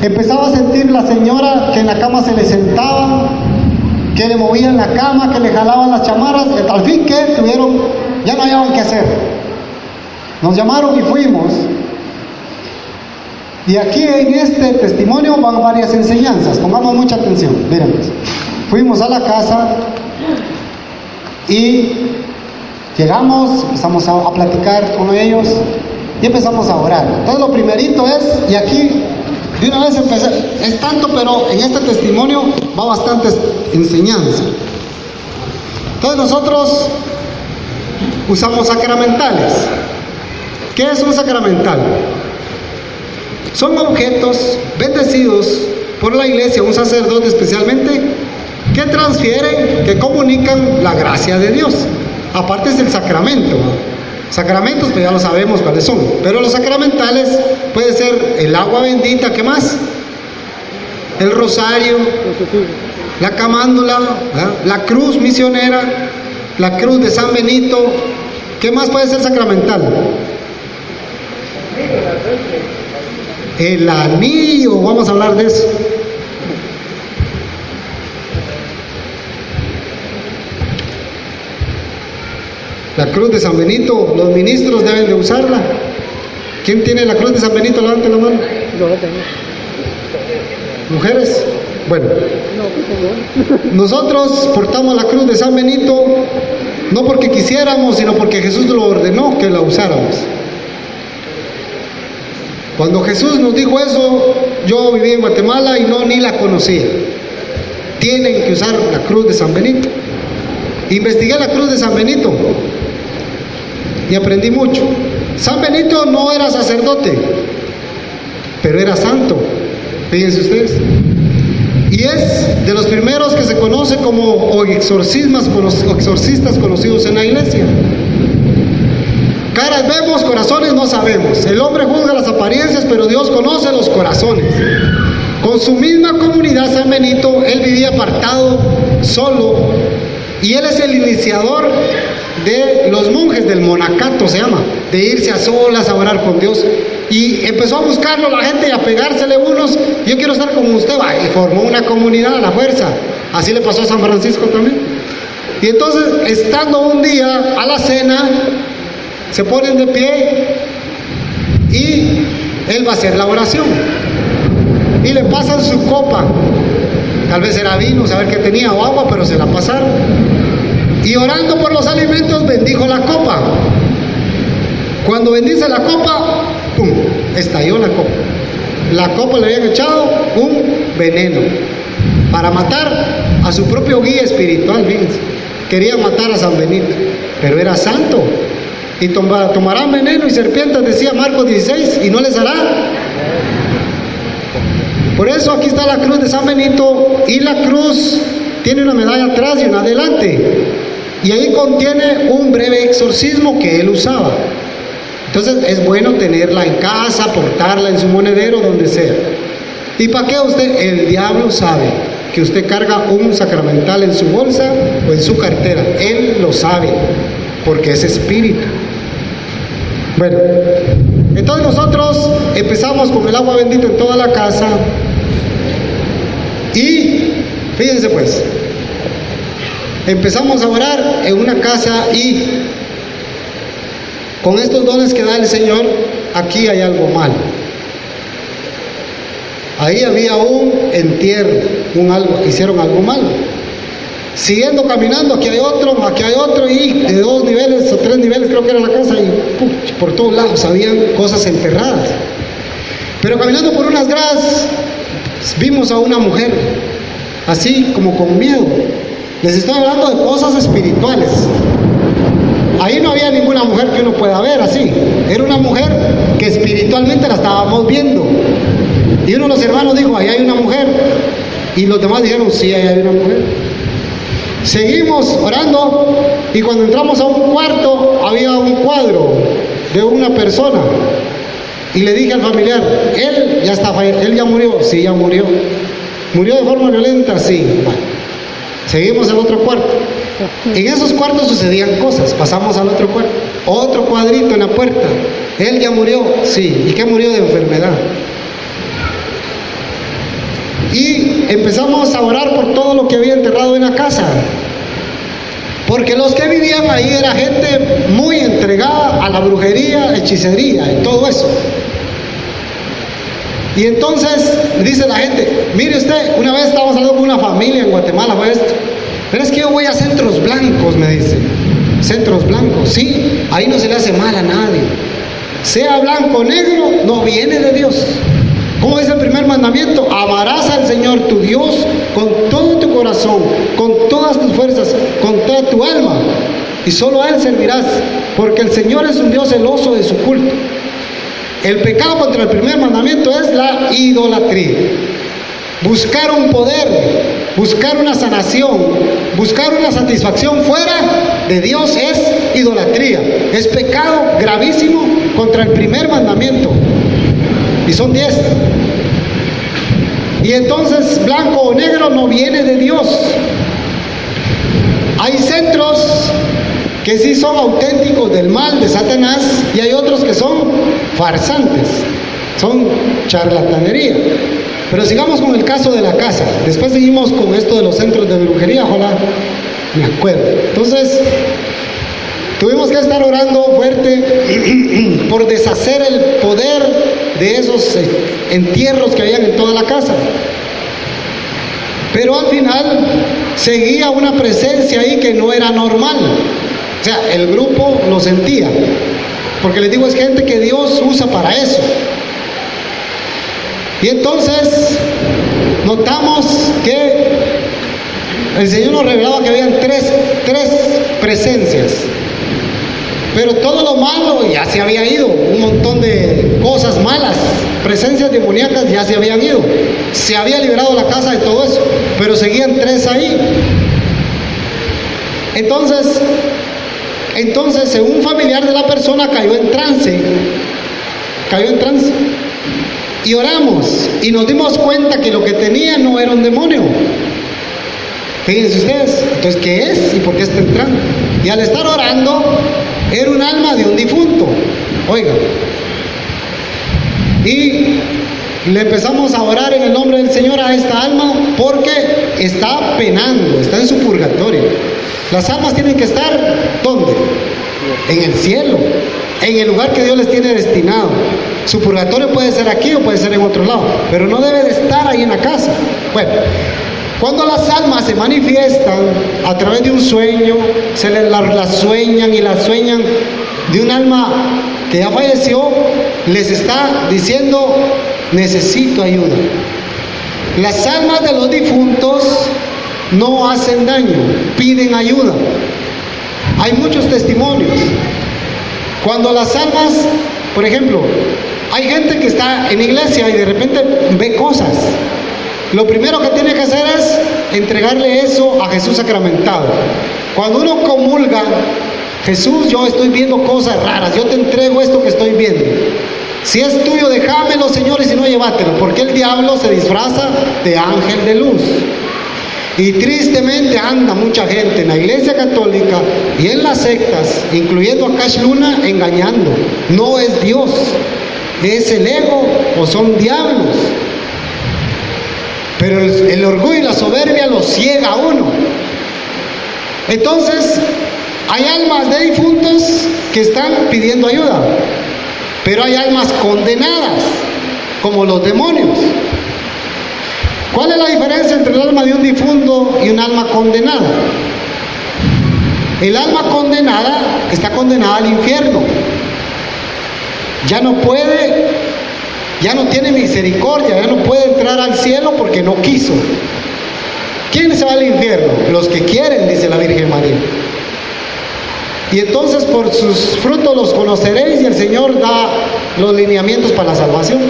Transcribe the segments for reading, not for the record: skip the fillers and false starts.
Empezaba a sentir la señora que en la cama se le sentaba, que le movían la cama, que le jalaban las chamarras, y al fin que ya no hallaban qué hacer. Nos llamaron y fuimos. Y aquí en este testimonio van varias enseñanzas, pongamos mucha atención. Miren, fuimos a la casa y llegamos, empezamos a platicar con ellos y empezamos a orar. Entonces lo primerito es, y aquí de una vez empecé, es tanto, pero en este testimonio va bastante enseñanza. Entonces nosotros usamos sacramentales. ¿Qué es un sacramental? Son objetos bendecidos por la iglesia, un sacerdote especialmente, que transfieren, que comunican la gracia de Dios. Aparte es el sacramento. Sacramentos, pues ya lo sabemos cuáles son. Pero los sacramentales puede ser el agua bendita, ¿qué más? El rosario, la camándula, la cruz misionera, la cruz de San Benito. ¿Qué más puede ser sacramental? El anillo, vamos a hablar de eso. La cruz de San Benito, los ministros deben de usarla. ¿Quién tiene la cruz de San Benito? Levante la mano. Yo la tengo. ¿Mujeres? Bueno, nosotros portamos la cruz de San Benito no porque quisiéramos, sino porque Jesús lo ordenó que la usáramos. Cuando Jesús nos dijo eso, yo viví en Guatemala y ni la conocía. Tienen que usar la cruz de San Benito. Investigué la cruz de San Benito y aprendí mucho. San Benito no era sacerdote, pero era santo, fíjense ustedes. Y es de los primeros que se conoce como exorcistas conocidos en la iglesia. Caras vemos, corazones no sabemos. El hombre juzga las apariencias, pero Dios conoce los corazones. Con su misma comunidad, San Benito, él vivía apartado, solo, y él es el iniciador de los monjes del monacato, se llama, de irse a solas a orar con Dios. Y empezó a buscarlo la gente y a pegársele unos. Yo quiero estar como usted, va, y formó una comunidad a la fuerza. Así le pasó a San Francisco también. Y entonces, estando un día a la cena, se ponen de pie y él va a hacer la oración. Y le pasan su copa. Tal vez era vino, saber qué tenía, o agua, pero se la pasaron. Y orando por los alimentos, bendijo la copa. Cuando bendice la copa, ¡pum!, estalló la copa. La copa le habían echado un veneno para matar a su propio guía espiritual, fíjense. Quería matar a San Benito, pero era santo. Y tomarán veneno y serpientes, decía Marcos 16, y no les hará. Por eso aquí está la cruz de San Benito, y la cruz tiene una medalla atrás y una adelante. Y ahí contiene un breve exorcismo que él usaba. Entonces es bueno tenerla en casa, portarla en su monedero, donde sea. ¿Y para qué usted? El diablo sabe que usted carga un sacramental en su bolsa o en su cartera. Él lo sabe, porque es espíritu. Bueno, entonces nosotros empezamos con el agua bendita en toda la casa. Y fíjense pues, empezamos a orar en una casa, y con estos dones que da el Señor, aquí hay algo malo. Ahí había un entierro, hicieron algo malo. Siguiendo caminando, aquí hay otro, y de 2 niveles o 3 niveles creo que era la casa, y por todos lados habían cosas enterradas. Pero caminando por unas gradas, vimos a una mujer, así como con miedo. Les estoy hablando de cosas espirituales. Ahí no había ninguna mujer que uno pueda ver así. Era una mujer que espiritualmente la estábamos viendo. Y uno de los hermanos dijo, ahí hay una mujer. Y los demás dijeron, sí, ahí hay una mujer. Seguimos orando, y cuando entramos a un cuarto, había un cuadro de una persona. Y le dije al familiar, él ya murió. Sí, ya murió. ¿Murió de forma violenta? Sí. Bueno, seguimos al otro cuarto. En esos cuartos sucedían cosas. Pasamos al otro cuarto. Otro cuadrito en la puerta. Él ya murió. Sí. ¿Y qué murió? De enfermedad. y empezamos a orar por todo lo que había enterrado en la casa. Porque los que vivían ahí era gente muy entregada a la brujería, hechicería y todo eso. Y entonces dice la gente, mire usted, una vez estábamos hablando con una familia en Guatemala, fue esto. Pero es que yo voy a centros blancos, me dice. Centros blancos, sí, ahí no se le hace mal a nadie. Sea blanco o negro, no viene de Dios. ¿Cómo dice el primer mandamiento? Amarás al Señor tu Dios con todo tu corazón, con todas tus fuerzas, con toda tu alma. Y solo a Él servirás, porque el Señor es un Dios celoso de su culto. El pecado contra el primer mandamiento es la idolatría. Buscar un poder, buscar una sanación, buscar una satisfacción fuera de Dios es idolatría. Es pecado gravísimo contra el primer mandamiento. Y son 10. Y entonces blanco o negro no viene de Dios. Hay centros que sí son auténticos del mal de Satanás y hay otros que son farsantes, son charlatanería. Pero sigamos con el caso de la casa. Después seguimos con esto de los centros de brujería, ojalá me acuerdo. Entonces, tuvimos que estar orando fuerte por deshacer el poder de esos entierros que habían en toda la casa. Pero al final seguía una presencia ahí que no era normal. O sea, el grupo lo sentía. Porque les digo, es gente que Dios usa para eso. Y entonces notamos que el Señor nos revelaba que habían tres presencias. Pero todo lo malo ya se había ido. Un montón de cosas malas, presencias demoníacas ya se habían ido. Se había liberado la casa de todo eso. Pero seguían 3 ahí. Entonces, un familiar de la persona cayó en trance. Y oramos. Y nos dimos cuenta que lo que tenía no era un demonio. Fíjense ustedes. Entonces, ¿qué es? ¿Y por qué está entrando? Y al estar orando, era un alma de un difunto. Oiga. Y le empezamos a orar en el nombre del Señor a esta alma porque está penando, está en su purgatorio. Las almas tienen que estar, ¿dónde? En el cielo, en el lugar que Dios les tiene destinado. Su purgatorio puede ser aquí o puede ser en otro lado, pero no debe de estar ahí en la casa. Bueno, cuando las almas se manifiestan a través de un sueño, se las sueñan y las sueñan de un alma que ya falleció, les está diciendo, necesito ayuda. Las almas de los difuntos no hacen daño, piden ayuda. Hay muchos testimonios. Cuando las almas, por ejemplo, hay gente que está en iglesia y de repente ve cosas. Lo primero que tiene que hacer es entregarle eso a Jesús sacramentado. Cuando uno comulga, Jesús, yo estoy viendo cosas raras, yo te entrego esto que estoy viendo. Si es tuyo, déjamelo, Señor, y si no, llévatelo, porque el diablo se disfraza de ángel de luz. Y tristemente anda mucha gente en la iglesia católica y en las sectas, incluyendo a Cash Luna, engañando. No es Dios, es el ego o son diablos. Pero el orgullo y la soberbia lo ciega a uno. Entonces, hay almas de difuntos que están pidiendo ayuda, pero hay almas condenadas, como los demonios. ¿Cuál es la diferencia entre el alma de un difunto y un alma condenada? El alma condenada está condenada al infierno. Ya no puede, ya no tiene misericordia, ya no puede entrar al cielo porque no quiso. ¿Quién se va al infierno? Los que quieren, dice la Virgen María. Y entonces por sus frutos los conoceréis, y el Señor da los lineamientos para la salvación.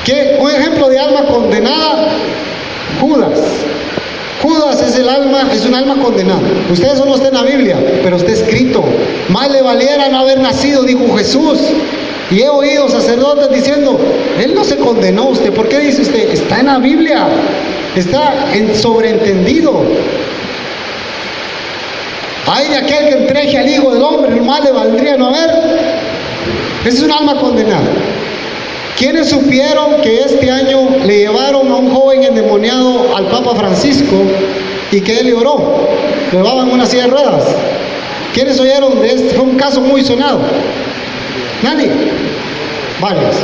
¿Qué? Un ejemplo de alma condenada, Judas. Judas es un alma condenada. Ustedes solo está en la Biblia, pero está escrito. Más le valiera no haber nacido, dijo Jesús. Y he oído sacerdotes diciendo, él no se condenó. ¿Usted por qué dice usted? Está en la Biblia, está sobreentendido. Ay de aquel que entregue al Hijo del Hombre, más le valdría no haber. Ese es un alma condenada. ¿Quiénes supieron que este año le llevaron a un joven endemoniado al Papa Francisco y que él le oró? Le llevaban una silla de ruedas. ¿Quiénes oyeron de este? Fue un caso muy sonado. ¿Nadie? Varios.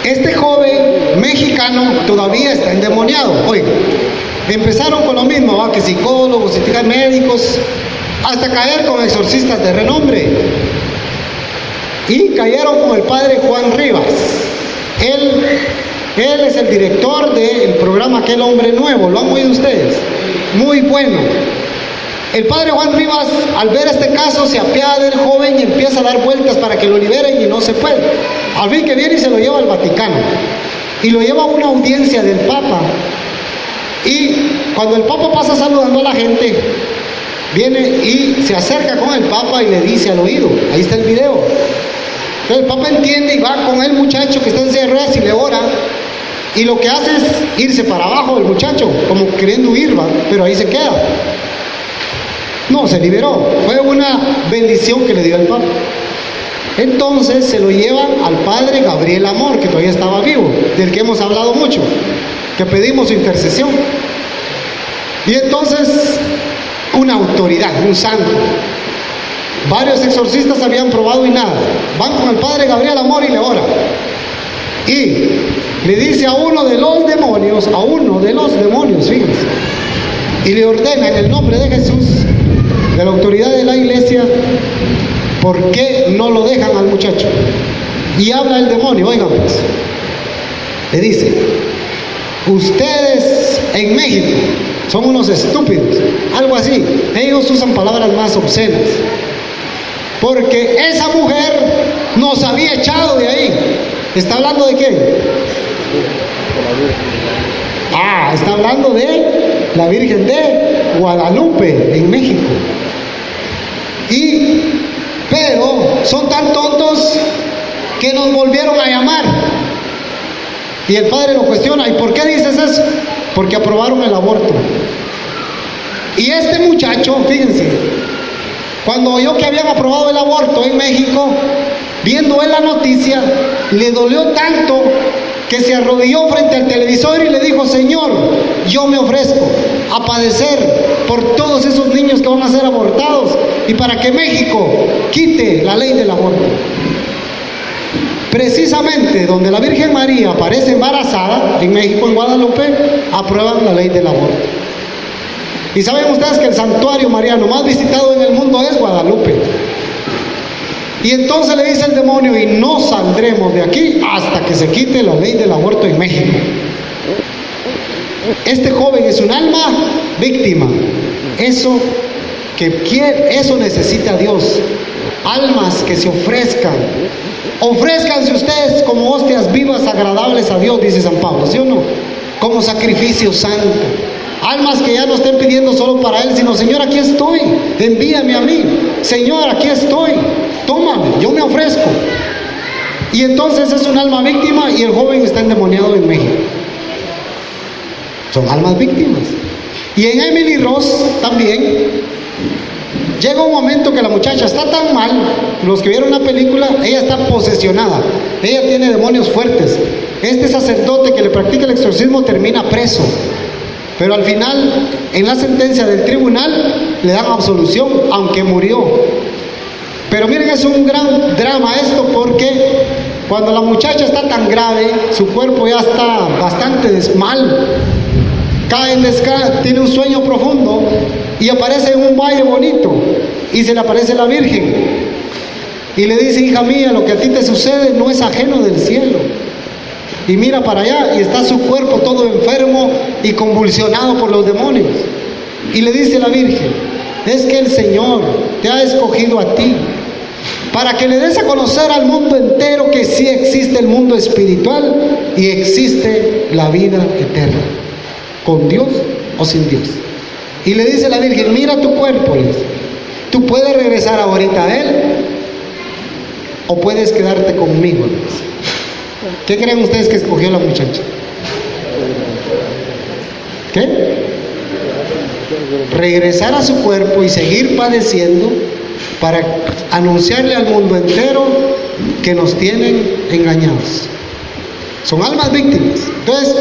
Este joven mexicano todavía está endemoniado. Oiga, empezaron con lo mismo, ¿va? Que psicólogos, médicos, hasta caer con exorcistas de renombre. Y cayeron con el padre Juan Rivas. Él es el director del programa Aquel Hombre Nuevo. ¿Lo han oído ustedes? Muy bueno. El padre Juan Rivas, al ver este caso, se apiada del joven y empieza a dar vueltas para que lo liberen y no se puede. Al fin que viene y se lo lleva al Vaticano. Y lo lleva a una audiencia del Papa. Y cuando el Papa pasa saludando a la gente, viene y se acerca con el Papa y le dice al oído. Ahí está el video. Entonces el Papa entiende y va con el muchacho que está en silla de ruedas y le ora. Y lo que hace es irse para abajo del muchacho, como queriendo huir, ¿va? Pero ahí se queda. No, se liberó. Fue una bendición que le dio el Papa. Entonces se lo llevan al padre Gabriel Amor, que todavía estaba vivo, del que hemos hablado mucho, que pedimos su intercesión. Y entonces, una autoridad, un santo. Varios exorcistas habían probado y nada. Van con el padre Gabriel Amor y le oran. Y le dice a uno de los demonios, fíjense, y le ordena en el nombre de Jesús, de la autoridad de la iglesia, ¿por qué no lo dejan al muchacho? Y habla el demonio, oigan pues, le dice: ustedes en México son unos estúpidos, algo así. Ellos usan palabras más obscenas, porque esa mujer nos había echado de ahí. ¿Está hablando de quién? Está hablando de la Virgen de Guadalupe en México. Pero son tan tontos que nos volvieron a llamar. Y el padre lo cuestiona: ¿y por qué dices eso? Porque aprobaron el aborto. Y este muchacho, fíjense, cuando oyó que habían aprobado el aborto en México, viendo él la noticia, le dolió tanto que se arrodilló frente al televisor y le dijo: Señor, yo me ofrezco a padecer por todos esos niños que van a ser abortados y para que México quite la ley del aborto. Precisamente donde la Virgen María aparece embarazada, en México, en Guadalupe, aprueban la ley del aborto. Y saben ustedes que el santuario mariano más visitado en el mundo es Guadalupe. Y entonces le dice el demonio: y no saldremos de aquí hasta que se quite la ley del aborto en México. Este joven es un alma víctima. Eso necesita Dios. Almas que se ofrezcan. Ofrézcanse ustedes como hostias vivas, agradables a Dios, dice San Pablo, ¿sí o no? Como sacrificio santo. Almas que ya no estén pidiendo solo para Él, sino: Señor, aquí estoy, envíame a mí. Señor, aquí estoy, tómame, yo me ofrezco. Y entonces es un alma víctima y el joven está endemoniado en México. Son almas víctimas. Y en Emily Ross también llega un momento que la muchacha está tan mal, los que vieron la película, ella está posesionada, ella tiene demonios fuertes. Este sacerdote que le practica el exorcismo termina preso. Pero al final, en la sentencia del tribunal, le dan absolución, aunque murió. Pero miren, es un gran drama esto, porque cuando la muchacha está tan grave, su cuerpo ya está bastante mal, tiene un sueño profundo y aparece en un valle bonito y se le aparece la Virgen y le dice: hija mía, lo que a ti te sucede no es ajeno del cielo. Y mira para allá y está su cuerpo todo enfermo y convulsionado por los demonios. Y le dice la Virgen: es que el Señor te ha escogido a ti para que le des a conocer al mundo entero que sí existe el mundo espiritual y existe la vida eterna, con Dios o sin Dios. Y le dice la Virgen: mira tu cuerpo, tú puedes regresar ahorita a Él o puedes quedarte conmigo. ¿Qué creen ustedes que escogió la muchacha? ¿Qué? Regresar a su cuerpo y seguir padeciendo para anunciarle al mundo entero que nos tienen engañados. Son almas víctimas. Entonces,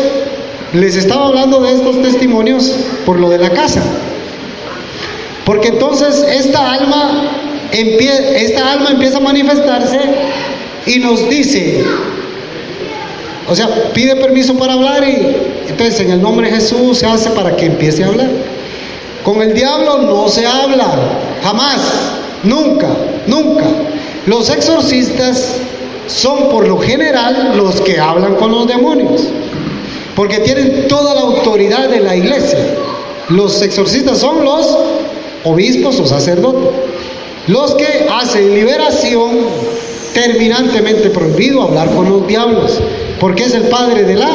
les estaba hablando de estos testimonios por lo de la casa. Porque entonces esta alma empieza a manifestarse y nos dice, o sea, pide permiso para hablar, y entonces en el nombre de Jesús se hace para que empiece a hablar. Con el diablo no se habla, jamás, nunca, nunca. Los exorcistas son por lo general los que hablan con los demonios, porque tienen toda la autoridad de la iglesia. Los exorcistas son los obispos o sacerdotes, los que hacen liberación. Terminantemente prohibido hablar con los diablos, porque es el padre de la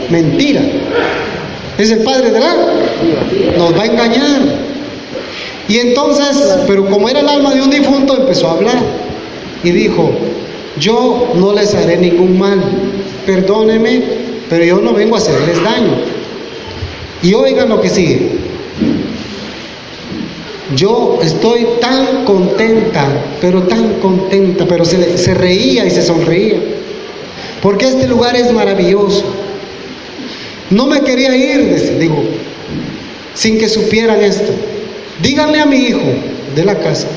mentira. Es el padre de la... nos va a engañar. Y entonces, pero como era el alma de un difunto, empezó a hablar y dijo: yo no les haré ningún mal, perdónenme, pero yo no vengo a hacerles daño. Y oigan lo que sigue: yo estoy tan contenta, pero se reía y se sonreía, porque este lugar es maravilloso. No me quería ir, digo, sin que supieran esto. Díganle a mi hijo de la casa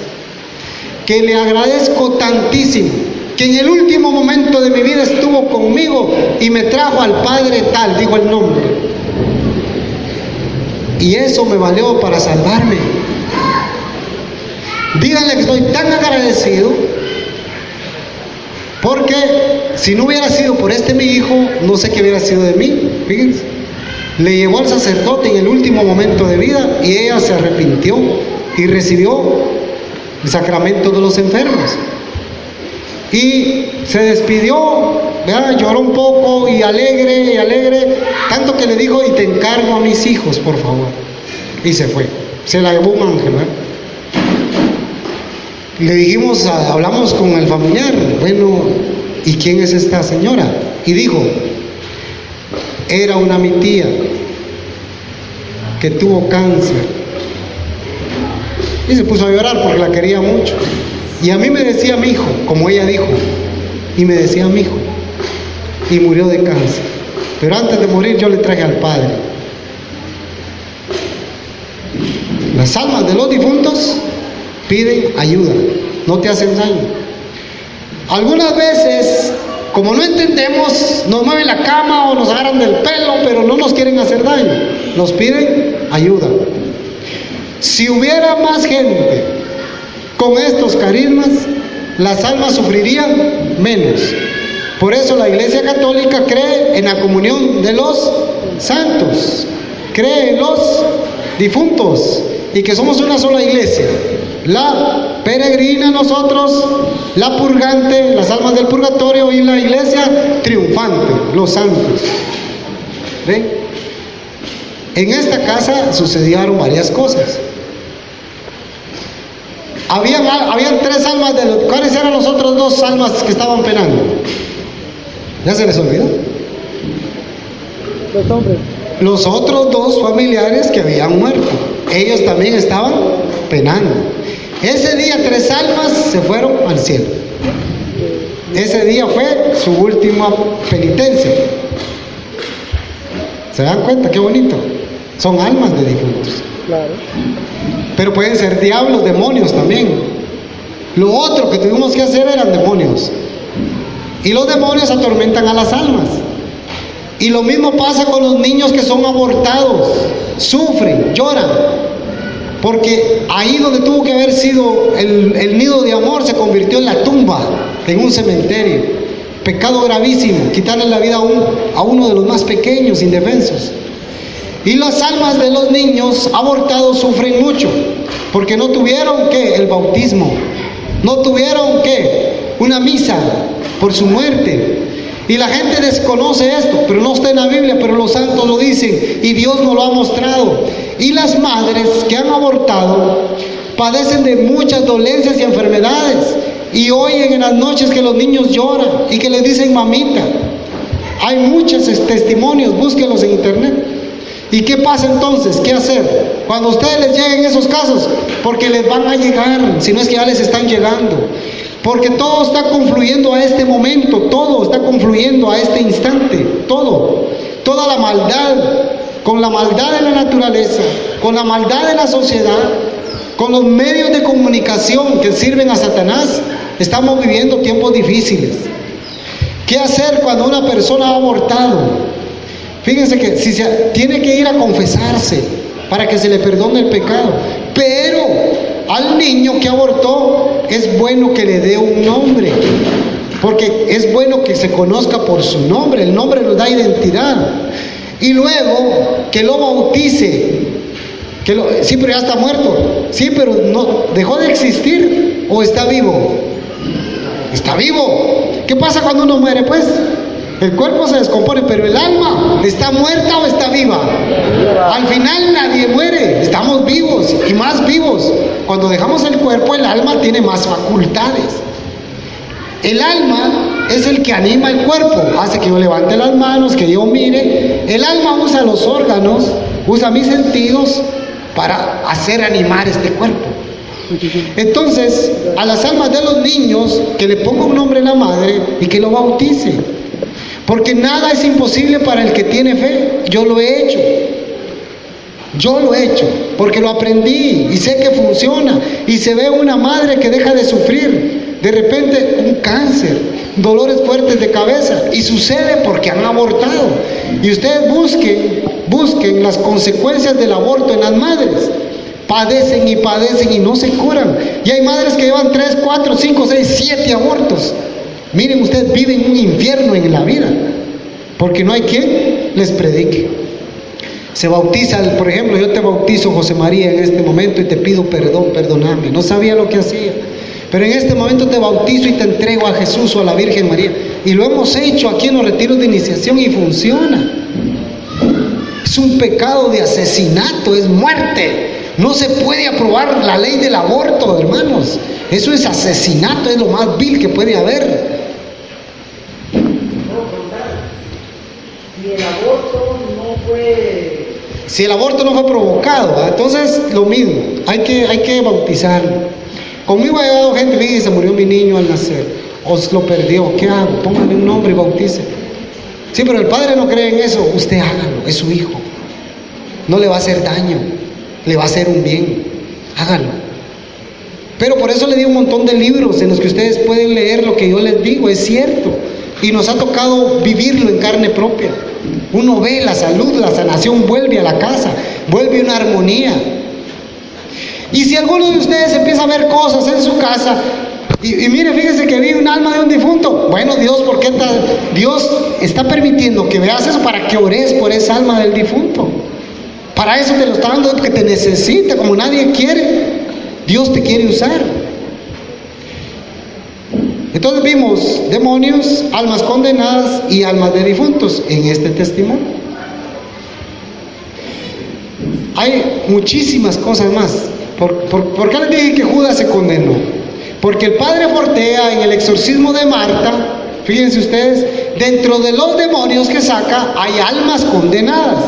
que le agradezco tantísimo, que en el último momento de mi vida estuvo conmigo y me trajo al padre tal, dijo el nombre, y eso me valió para salvarme. Díganle que estoy tan agradecido, porque si no hubiera sido por mi hijo, no sé qué hubiera sido de mí. Fíjense, le llevó al sacerdote en el último momento de vida y ella se arrepintió y recibió el sacramento de los enfermos. Y se despidió, ¿verdad? Lloró un poco y alegre, tanto que le dijo: y te encargo a mis hijos, por favor. Y se fue, se la llevó un ángel, ¿verdad? Le dijimos, hablamos con el familiar, bueno, ¿y quién es esta señora? Y dijo: era mi tía que tuvo cáncer. Y se puso a llorar porque la quería mucho. Y a mí me decía mi hijo, como ella dijo, y me decía mi hijo, y murió de cáncer. Pero antes de morir yo le traje al Padre. Las almas de los difuntos piden ayuda, no te hacen daño. Algunas veces, como no entendemos, nos mueven la cama o nos agarran del pelo, pero no nos quieren hacer daño, nos piden ayuda. Si hubiera más gente con estos carismas, las almas sufrirían menos. Por eso la Iglesia Católica cree en la comunión de los santos, cree en los difuntos, y que somos una sola iglesia, la peregrina nosotros, la purgante, las almas del purgatorio, y la iglesia triunfante, los santos. ¿Ven? En esta casa sucedieron varias cosas. Habían 3 almas de los... ¿Cuáles eran los otros 2 almas que estaban penando? ¿Ya se les olvidó? Los hombres. Los otros 2 familiares que habían muerto, ellos también estaban penando. Ese día 3 almas se fueron al cielo. Ese día fue su última penitencia. ¿Se dan cuenta? Qué bonito. Son almas de difuntos. Claro. Pero pueden ser diablos, demonios también. Lo otro que tuvimos que hacer eran demonios. Y los demonios atormentan a las almas. Y lo mismo pasa con los niños que son abortados. Sufren, lloran. Porque ahí donde tuvo que haber sido el nido de amor, se convirtió en la tumba, en un cementerio. Pecado gravísimo, quitarle la vida a uno de los más pequeños, indefensos. Y las almas de los niños abortados sufren mucho, porque no tuvieron el bautismo, no tuvieron una misa por su muerte. Y la gente desconoce esto, pero no está en la Biblia, pero los santos lo dicen y Dios nos lo ha mostrado. Y las madres que han abortado padecen de muchas dolencias y enfermedades, y oyen en las noches que los niños lloran y que les dicen mamita. Hay muchos testimonios, búsquenlos en internet. ¿Y qué pasa entonces? ¿Qué hacer? Cuando a ustedes les lleguen esos casos, porque les van a llegar, si no es que ya les están llegando. Porque todo está confluyendo a este momento, todo está confluyendo a este instante, todo. Toda la maldad, con la maldad de la naturaleza, con la maldad de la sociedad, con los medios de comunicación que sirven a Satanás, estamos viviendo tiempos difíciles. ¿Qué hacer cuando una persona ha abortado? Fíjense que tiene que ir a confesarse para que se le perdone el pecado. Pero al niño que abortó es bueno que le dé un nombre, porque es bueno que se conozca por su nombre. El nombre nos da identidad. Y luego que lo bautice. Sí, pero ya está muerto. Sí, pero no dejó de existir o está vivo. Está vivo. ¿Qué pasa cuando uno muere? Pues el cuerpo se descompone, pero el alma está muerta o está viva. Al final nadie muere, estamos vivos y más vivos. Cuando dejamos el cuerpo, el alma tiene más facultades. El alma es el que anima el cuerpo, hace que yo levante las manos, que yo mire. El alma usa los órganos, usa mis sentidos para hacer animar este cuerpo. Entonces, a las almas de los niños, que le ponga un nombre a la madre y que lo bautice. Porque nada es imposible para el que tiene fe. Yo lo he hecho. Yo lo he hecho, porque lo aprendí y sé que funciona. Y se ve una madre que deja de sufrir, de repente un cáncer, dolores fuertes de cabeza, y sucede porque han abortado. Y ustedes busquen las consecuencias del aborto en las madres. Padecen y no se curan. Y hay madres que llevan 3, 4, 5, 6, 7 abortos. Miren, ustedes viven un infierno en la vida, porque no hay quien les predique. Se bautiza, por ejemplo, yo te bautizo, José María, en este momento y te pido perdón, perdóname. No sabía lo que hacía, pero en este momento te bautizo y te entrego a Jesús o a la Virgen María. Y lo hemos hecho aquí en los retiros de iniciación y funciona. Es un pecado de asesinato, es muerte. No se puede aprobar la ley del aborto, hermanos. Eso es asesinato, es lo más vil que puede haber. Si el aborto no fue provocado, entonces lo mismo, hay que bautizarlo. Conmigo ha llegado gente que dice: se murió mi niño al nacer, o se lo perdió, ¿qué hago? Póngale un nombre y bautice. Sí, pero el padre no cree en eso. Usted hágalo, es su hijo. No le va a hacer daño, le va a hacer un bien. Hágalo. Pero por eso le di un montón de libros en los que ustedes pueden leer lo que yo les digo, es cierto. Y nos ha tocado vivirlo en carne propia. Uno ve la salud, la sanación, vuelve a la casa, vuelve una armonía. Y si alguno de ustedes empieza a ver cosas en su casa, y mire, fíjese que vi un alma de un difunto. Bueno, Dios, ¿por qué Dios está permitiendo que veas eso? Para que ores por esa alma del difunto. Para eso te lo está dando, porque te necesita, como nadie quiere. Dios te quiere usar. Entonces vimos demonios, almas condenadas y almas de difuntos en este testimonio. Hay muchísimas cosas más. ¿Por qué les dije que Judas se condenó? Porque el padre Fortea, en el exorcismo de Marta, fíjense ustedes, dentro de los demonios que saca hay almas condenadas.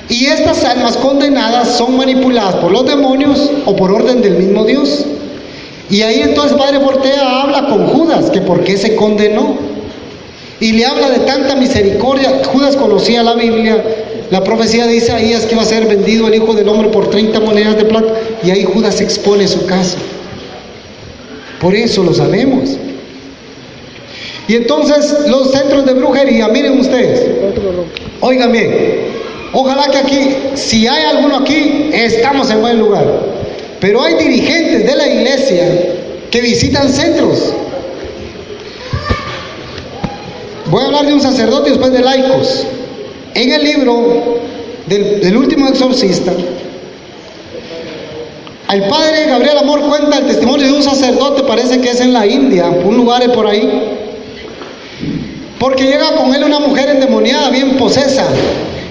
Y estas almas condenadas son manipuladas por los demonios o por orden del mismo Dios. Y ahí entonces Padre Fortea habla con Judas, que por qué se condenó. Y le habla de tanta misericordia. Judas conocía la Biblia, la profecía de Isaías que iba a ser vendido el Hijo del Hombre por 30 monedas de plata. Y ahí Judas expone su caso. Por eso lo sabemos. Y entonces los centros de brujería, miren ustedes, oigan bien, ojalá que aquí, si hay alguno aquí, estamos en buen lugar. Pero hay dirigentes de la iglesia que visitan centros. Voy a hablar de un sacerdote y después de laicos. En el libro del último exorcista, el padre Gabriel Amor cuenta el testimonio de un sacerdote, parece que es en la India, un lugar por ahí, porque llega con él una mujer endemoniada, bien posesa,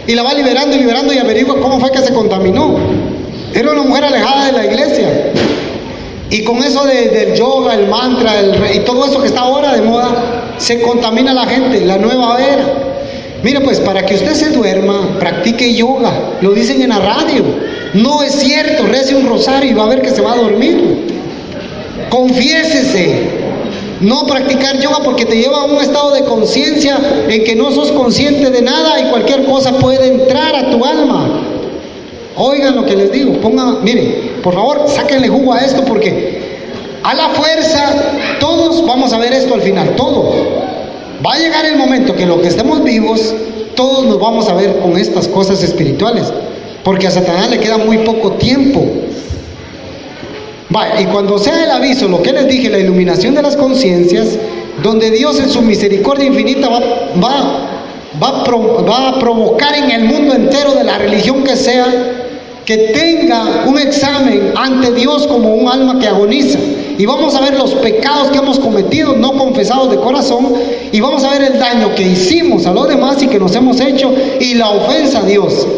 y la va liberando y averigua cómo fue que se contaminó. Era una mujer alejada de la iglesia, y con eso del yoga, el mantra, y todo eso que está ahora de moda, se contamina la gente, la nueva era. Mira, pues para que usted se duerma, practique yoga, lo dicen en la radio. No es cierto, rece un rosario y va a ver que se va a dormir. Confiésese. No practicar yoga porque te lleva a un estado de conciencia en que no sos consciente de nada y cualquier cosa puede entrar a tu alma. Oigan lo que les digo, miren, por favor, sáquenle jugo a esto porque a la fuerza todos vamos a ver esto al final, todos. Va a llegar el momento que los que estemos vivos, todos nos vamos a ver con estas cosas espirituales, porque a Satanás le queda muy poco tiempo. Y cuando sea el aviso, lo que les dije, la iluminación de las conciencias, donde Dios en su misericordia infinita va a provocar en el mundo entero de la religión que sea, que tenga un examen ante Dios como un alma que agoniza. Y vamos a ver los pecados que hemos cometido, no confesados de corazón, y vamos a ver el daño que hicimos a los demás y que nos hemos hecho, y la ofensa a Dios.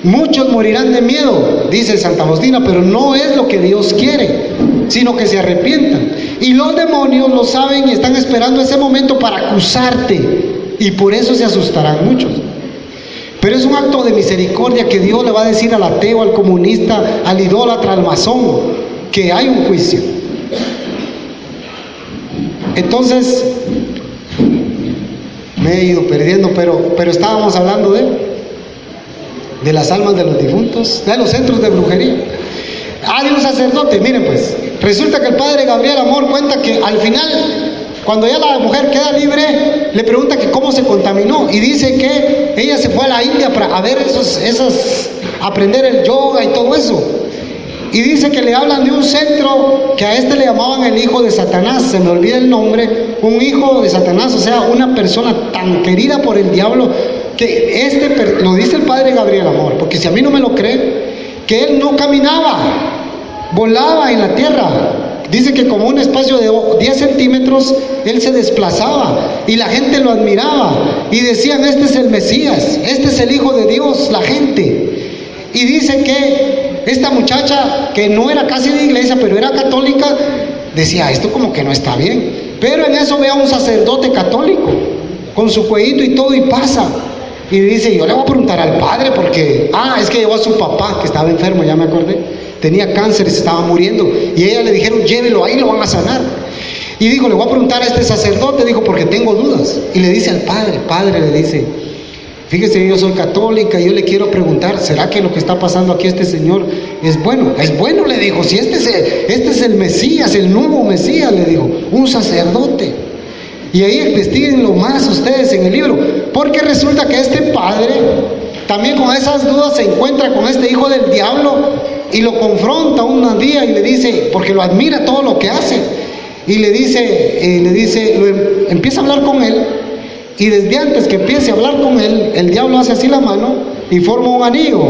Muchos morirán de miedo, dice Santa Faustina, pero no es lo que Dios quiere, sino que se arrepientan. Y los demonios lo saben y están esperando ese momento para acusarte, y por eso se asustarán muchos. Pero es un acto de misericordia que Dios le va a decir al ateo, al comunista, al idólatra, al masón, que hay un juicio. Entonces, me he ido perdiendo, pero estábamos hablando de las almas de los difuntos, de los centros de brujería. De un sacerdote, miren pues, resulta que el padre Gabriel Amor cuenta que al final, cuando ya la mujer queda libre, le pregunta que cómo se contaminó, y dice que ella se fue a la India para ver aprender el yoga y todo eso, y dice que le hablan de un centro que a este le llamaban el hijo de Satanás, se me olvida el nombre, un hijo de Satanás, o sea, una persona tan querida por el diablo, que lo dice el padre Gabriel Amor, porque si a mí no me lo cree, que él no caminaba, volaba en la tierra. Dice que como un espacio de 10 centímetros, él se desplazaba y la gente lo admiraba y decían, este es el Mesías, este es el Hijo de Dios, la gente. Y dice que esta muchacha, que no era casi de iglesia, pero era católica, decía, esto como que no está bien. Pero en eso ve a un sacerdote católico, con su cuellito y todo, y pasa. Y dice, yo le voy a preguntar al padre porque, es que llevó a su papá, que estaba enfermo, ya me acordé, tenía cáncer y se estaba muriendo, y ella le dijeron, llévelo, ahí lo van a sanar. Y dijo, le voy a preguntar a este sacerdote, dijo, porque tengo dudas. Y le dice al padre le dice, fíjese, yo soy católica y yo le quiero preguntar, ¿será que lo que está pasando aquí este señor es bueno? Es bueno, le dijo, si este es el Mesías, el nuevo Mesías, le dijo, un sacerdote. Y ahí investiguenlo más ustedes en el libro, porque resulta que este padre, también con esas dudas, se encuentra con este hijo del diablo y lo confronta un día y le dice, porque lo admira todo lo que hace, y le dice, empieza a hablar con él, y desde antes que empiece a hablar con él, el diablo hace así la mano y forma un anillo,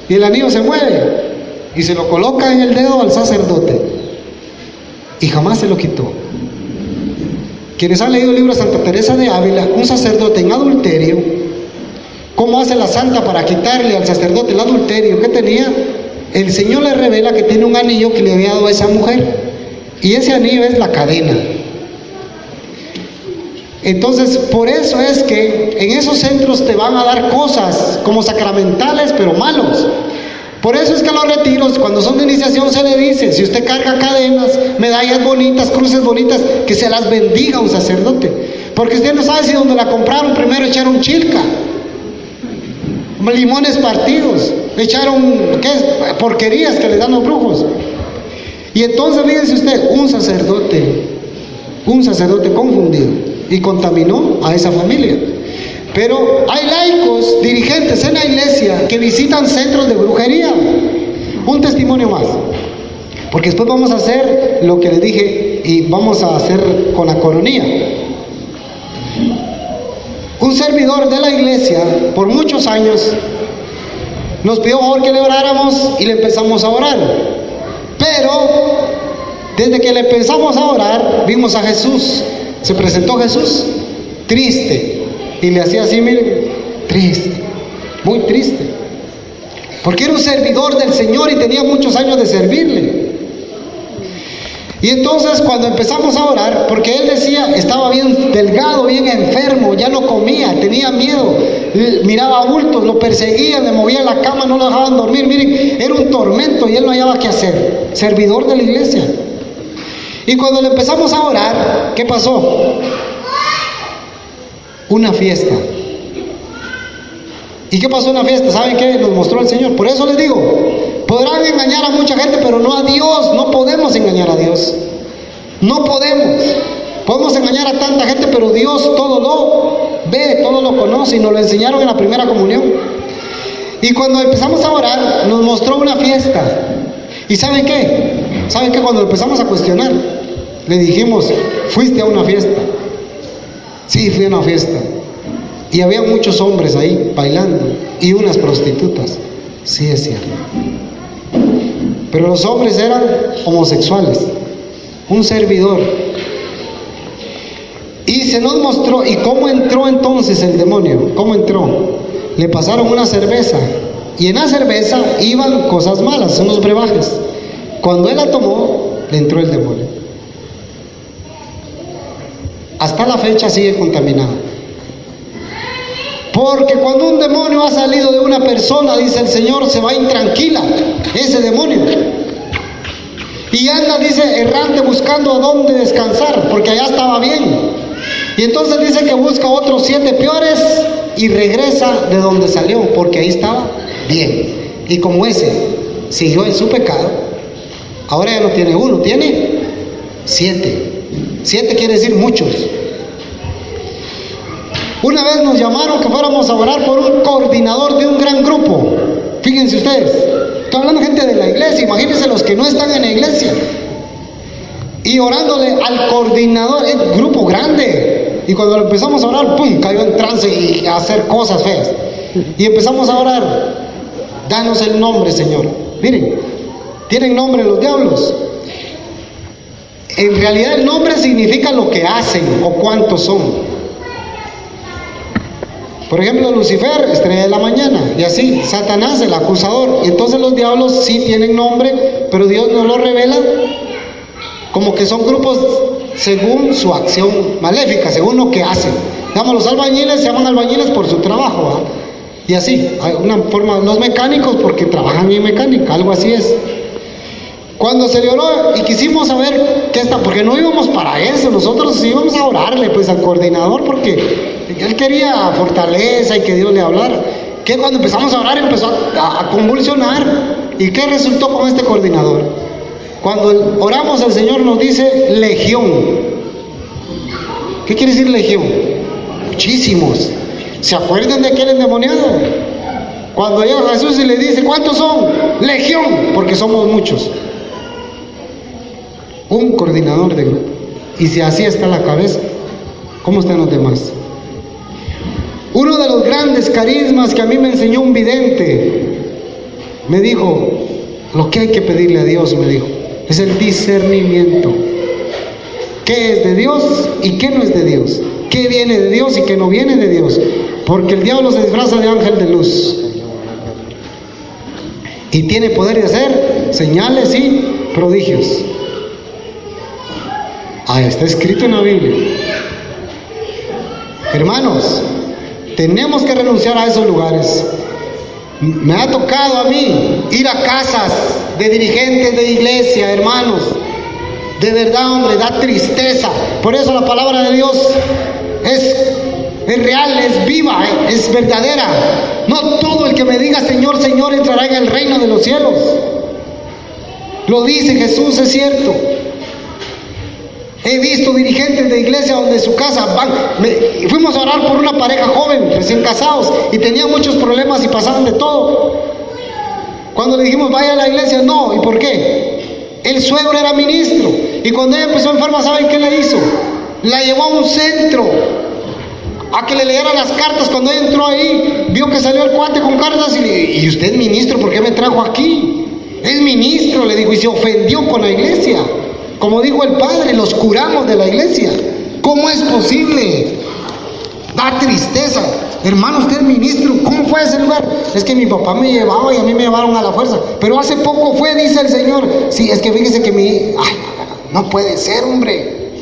y el anillo se mueve y se lo coloca en el dedo al sacerdote, y jamás se lo quitó. Quienes han leído el libro de Santa Teresa de Ávila, un sacerdote en adulterio, ¿cómo hace la santa para quitarle al sacerdote el adulterio que tenía? El Señor le revela que tiene un anillo que le había dado a esa mujer, y ese anillo es la cadena. Entonces, por eso es que en esos centros te van a dar cosas como sacramentales, pero malos. Por eso es que a los retiros, cuando son de iniciación, se le dice, si usted carga cadenas, medallas bonitas, cruces bonitas, que se las bendiga un sacerdote. Porque usted no sabe si donde la compraron primero echaron chilca, limones partidos, echaron porquerías que le dan los brujos. Y entonces fíjense usted, un sacerdote confundido, y contaminó a esa familia. Pero hay laicos, dirigentes en la iglesia, que visitan centros de brujería. Un testimonio más, porque después vamos a hacer lo que les dije, y vamos a hacer con la coronilla. Un servidor de la iglesia, por muchos años, nos pidió favor que le oráramos, y le empezamos a orar. Pero desde que le empezamos a orar, vimos a Jesús. Se presentó Jesús, triste, y le hacía así, miren, triste, muy triste, porque era un servidor del Señor y tenía muchos años de servirle. Y entonces cuando empezamos a orar, porque él decía, estaba bien delgado, bien enfermo, ya no comía, tenía miedo, miraba bultos, lo perseguían, le movían la cama, no lo dejaban dormir, miren, era un tormento y él no hallaba qué hacer, servidor de la iglesia. Y cuando le empezamos a orar, ¿qué pasó? Una fiesta. ¿Y qué pasó en la fiesta? ¿Saben qué nos mostró el Señor? Por eso les digo, podrán engañar a mucha gente, pero no a Dios. No podemos engañar a Dios. No podemos. Podemos engañar a tanta gente, pero Dios todo lo ve, todo lo conoce, y nos lo enseñaron en la primera comunión. Y cuando empezamos a orar, nos mostró una fiesta. ¿Y saben qué? ¿Saben qué? Cuando empezamos a cuestionar, le dijimos, ¿fuiste a una fiesta? Sí, fui a una fiesta. Y había muchos hombres ahí bailando y unas prostitutas. Sí, es cierto. Pero los hombres eran homosexuales. Un servidor. Y se nos mostró. ¿Y cómo entró entonces el demonio? ¿Cómo entró? Le pasaron una cerveza. Y en la cerveza iban cosas malas, unos brebajes. Cuando él la tomó, le entró el demonio. Hasta la fecha sigue contaminado. Porque cuando un demonio ha salido de una persona, dice el Señor, se va intranquila ese demonio. Y anda, dice, errante, buscando a dónde descansar, porque allá estaba bien. Y entonces dice que busca otros 7 peores y regresa de donde salió, porque ahí estaba bien. Y como ese siguió en su pecado, ahora ya no tiene uno, tiene 7. 7 quiere decir muchos. Una vez nos llamaron que fuéramos a orar por un coordinador de un gran grupo. Fíjense ustedes, estoy hablando de gente de la iglesia, imagínense los que no están en la iglesia. Y orándole al coordinador, es un grupo grande. Y cuando empezamos a orar, ¡pum!, cayó en trance y a hacer cosas feas. Y empezamos a orar, danos el nombre, Señor. Miren, tienen nombre los diablos. En realidad el nombre significa lo que hacen o cuántos son. Por ejemplo, Lucifer, estrella de la mañana, y así, Satanás, el acusador. Y entonces los diablos sí tienen nombre, pero Dios no lo revela, como que son grupos según su acción maléfica, según lo que hacen. Digamos, los albañiles se llaman albañiles por su trabajo, ¿verdad? Y así, hay una forma, los mecánicos porque trabajan en mecánica, algo así es. Cuando se le oró y quisimos saber qué está, porque no íbamos para eso, nosotros íbamos a orarle pues al coordinador, porque él quería fortaleza y que Dios le hablara. Que cuando empezamos a orar empezó a convulsionar. ¿Y qué resultó con este coordinador? Cuando oramos, el Señor nos dice legión. ¿Qué quiere decir legión? Muchísimos. ¿Se acuerdan de aquel endemoniado? Cuando llega Jesús y le dice, ¿cuántos son? Legión, porque somos muchos. Un coordinador de grupo. Y si así está la cabeza, ¿cómo están los demás? Uno de los grandes carismas que a mí me enseñó un vidente, me dijo, lo que hay que pedirle a Dios, me dijo, es el discernimiento. ¿Qué es de Dios y qué no es de Dios? ¿Qué viene de Dios y qué no viene de Dios? Porque el diablo se disfraza de ángel de luz. Y tiene poder de hacer señales y prodigios. Ah, está escrito en la Biblia. Hermanos, tenemos que renunciar a esos lugares. Me ha tocado a mí ir a casas de dirigentes de iglesia, hermanos. De verdad, hombre, da tristeza. Por eso la palabra de Dios es real, es viva, es verdadera. No todo el que me diga Señor, Señor entrará en el reino de los cielos. Lo dice Jesús, es cierto. He visto dirigentes de iglesia donde su casa fuimos a orar por una pareja joven, recién casados, y tenían muchos problemas y pasaban de todo. Cuando le dijimos vaya a la iglesia, no. ¿Y por qué? El suegro era ministro, y cuando ella empezó enferma, ¿saben qué le hizo? La llevó a un centro a que le leyeran las cartas. Cuando ella entró ahí, vio que salió el cuate con cartas y usted es ministro, ¿por qué me trajo aquí? Es ministro, le dijo, y se ofendió con la iglesia. Como dijo el padre, los curamos de la iglesia. ¿Cómo es posible? Da tristeza. Hermano, usted es ministro, ¿cómo fue a ese lugar? Es que mi papá me llevaba y a mí me llevaron a la fuerza. Pero hace poco fue, dice el Señor. Sí, es que fíjese que Ay, no puede ser, hombre.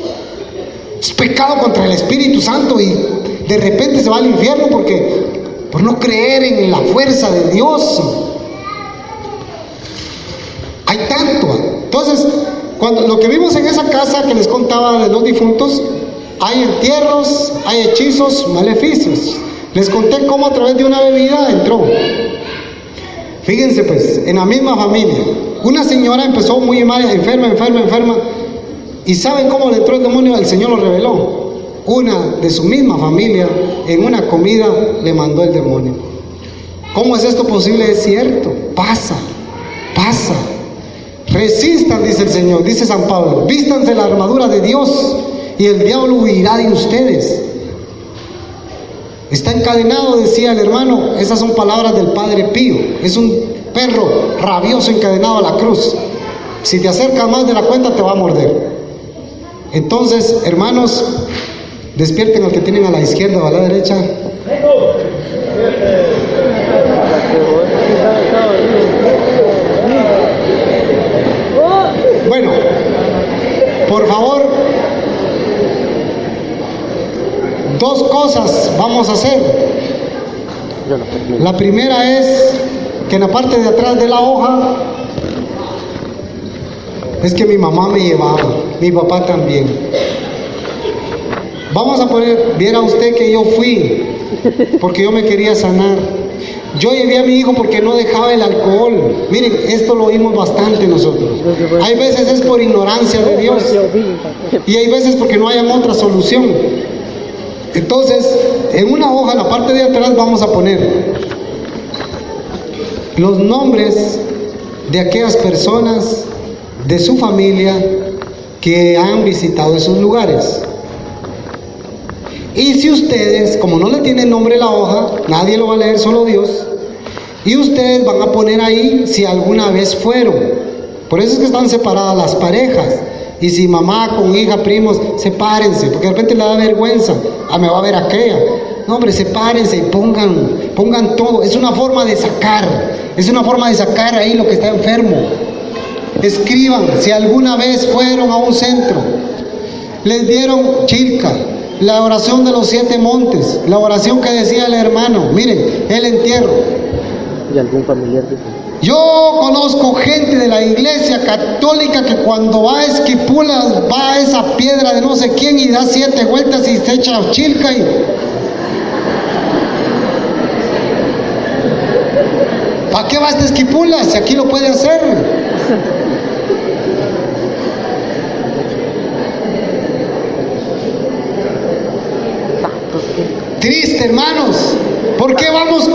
Es pecado contra el Espíritu Santo y de repente se va al infierno por no creer en la fuerza de Dios. Hay tanto. Entonces, Cuando lo que vimos en esa casa que les contaba de los difuntos, hay entierros, hay hechizos, maleficios. Les conté cómo a través de una bebida entró. Fíjense pues, en la misma familia, una señora empezó muy mal, enferma, y ¿saben cómo le entró el demonio? El Señor lo reveló. Una de su misma familia, en una comida, le mandó el demonio. ¿Cómo es esto posible? Es cierto, pasa. Resistan, dice el Señor, dice San Pablo, vístanse la armadura de Dios y el diablo huirá de ustedes. Está encadenado, decía el hermano. Esas son palabras del Padre Pío. Es un perro rabioso encadenado a la cruz. Si te acercas más de la cuenta te va a morder. Entonces, hermanos, despierten al que tienen a la izquierda o a la derecha. Bueno, por favor, dos cosas vamos a hacer. La primera es que en la parte de atrás de la hoja, es que mi mamá me llevaba, mi papá también. Vamos a poner, viera usted que yo fui, porque yo me quería sanar. Yo llevé a mi hijo porque no dejaba el alcohol. Miren, esto lo oímos bastante nosotros. Hay veces es por ignorancia de Dios y hay veces porque no hay otra solución. Entonces, en una hoja, en la parte de atrás, vamos a poner los nombres de aquellas personas de su familia que han visitado esos lugares. Y si ustedes, como no le tienen nombre la hoja, nadie lo va a leer, solo Dios, y ustedes van a poner ahí si alguna vez fueron. Por eso es que están separadas las parejas. Y si mamá con hija, primos, sepárense, porque de repente le da vergüenza. Me va a ver aquella. No, hombre, sepárense y pongan todo. Es una forma de sacar ahí lo que está enfermo. Escriban si alguna vez fueron a un centro, les dieron chilca, la oración de los 7 montes, la oración que decía el hermano, miren, el entierro. ¿Y algún familiar? Yo conozco gente de la iglesia católica que cuando va a Esquipulas va a esa piedra de no sé quién y da 7 vueltas y se echa chilca y... ¿Para qué va a Esquipulas si aquí lo puede hacer? Triste, hermanos. ¿Por qué vamos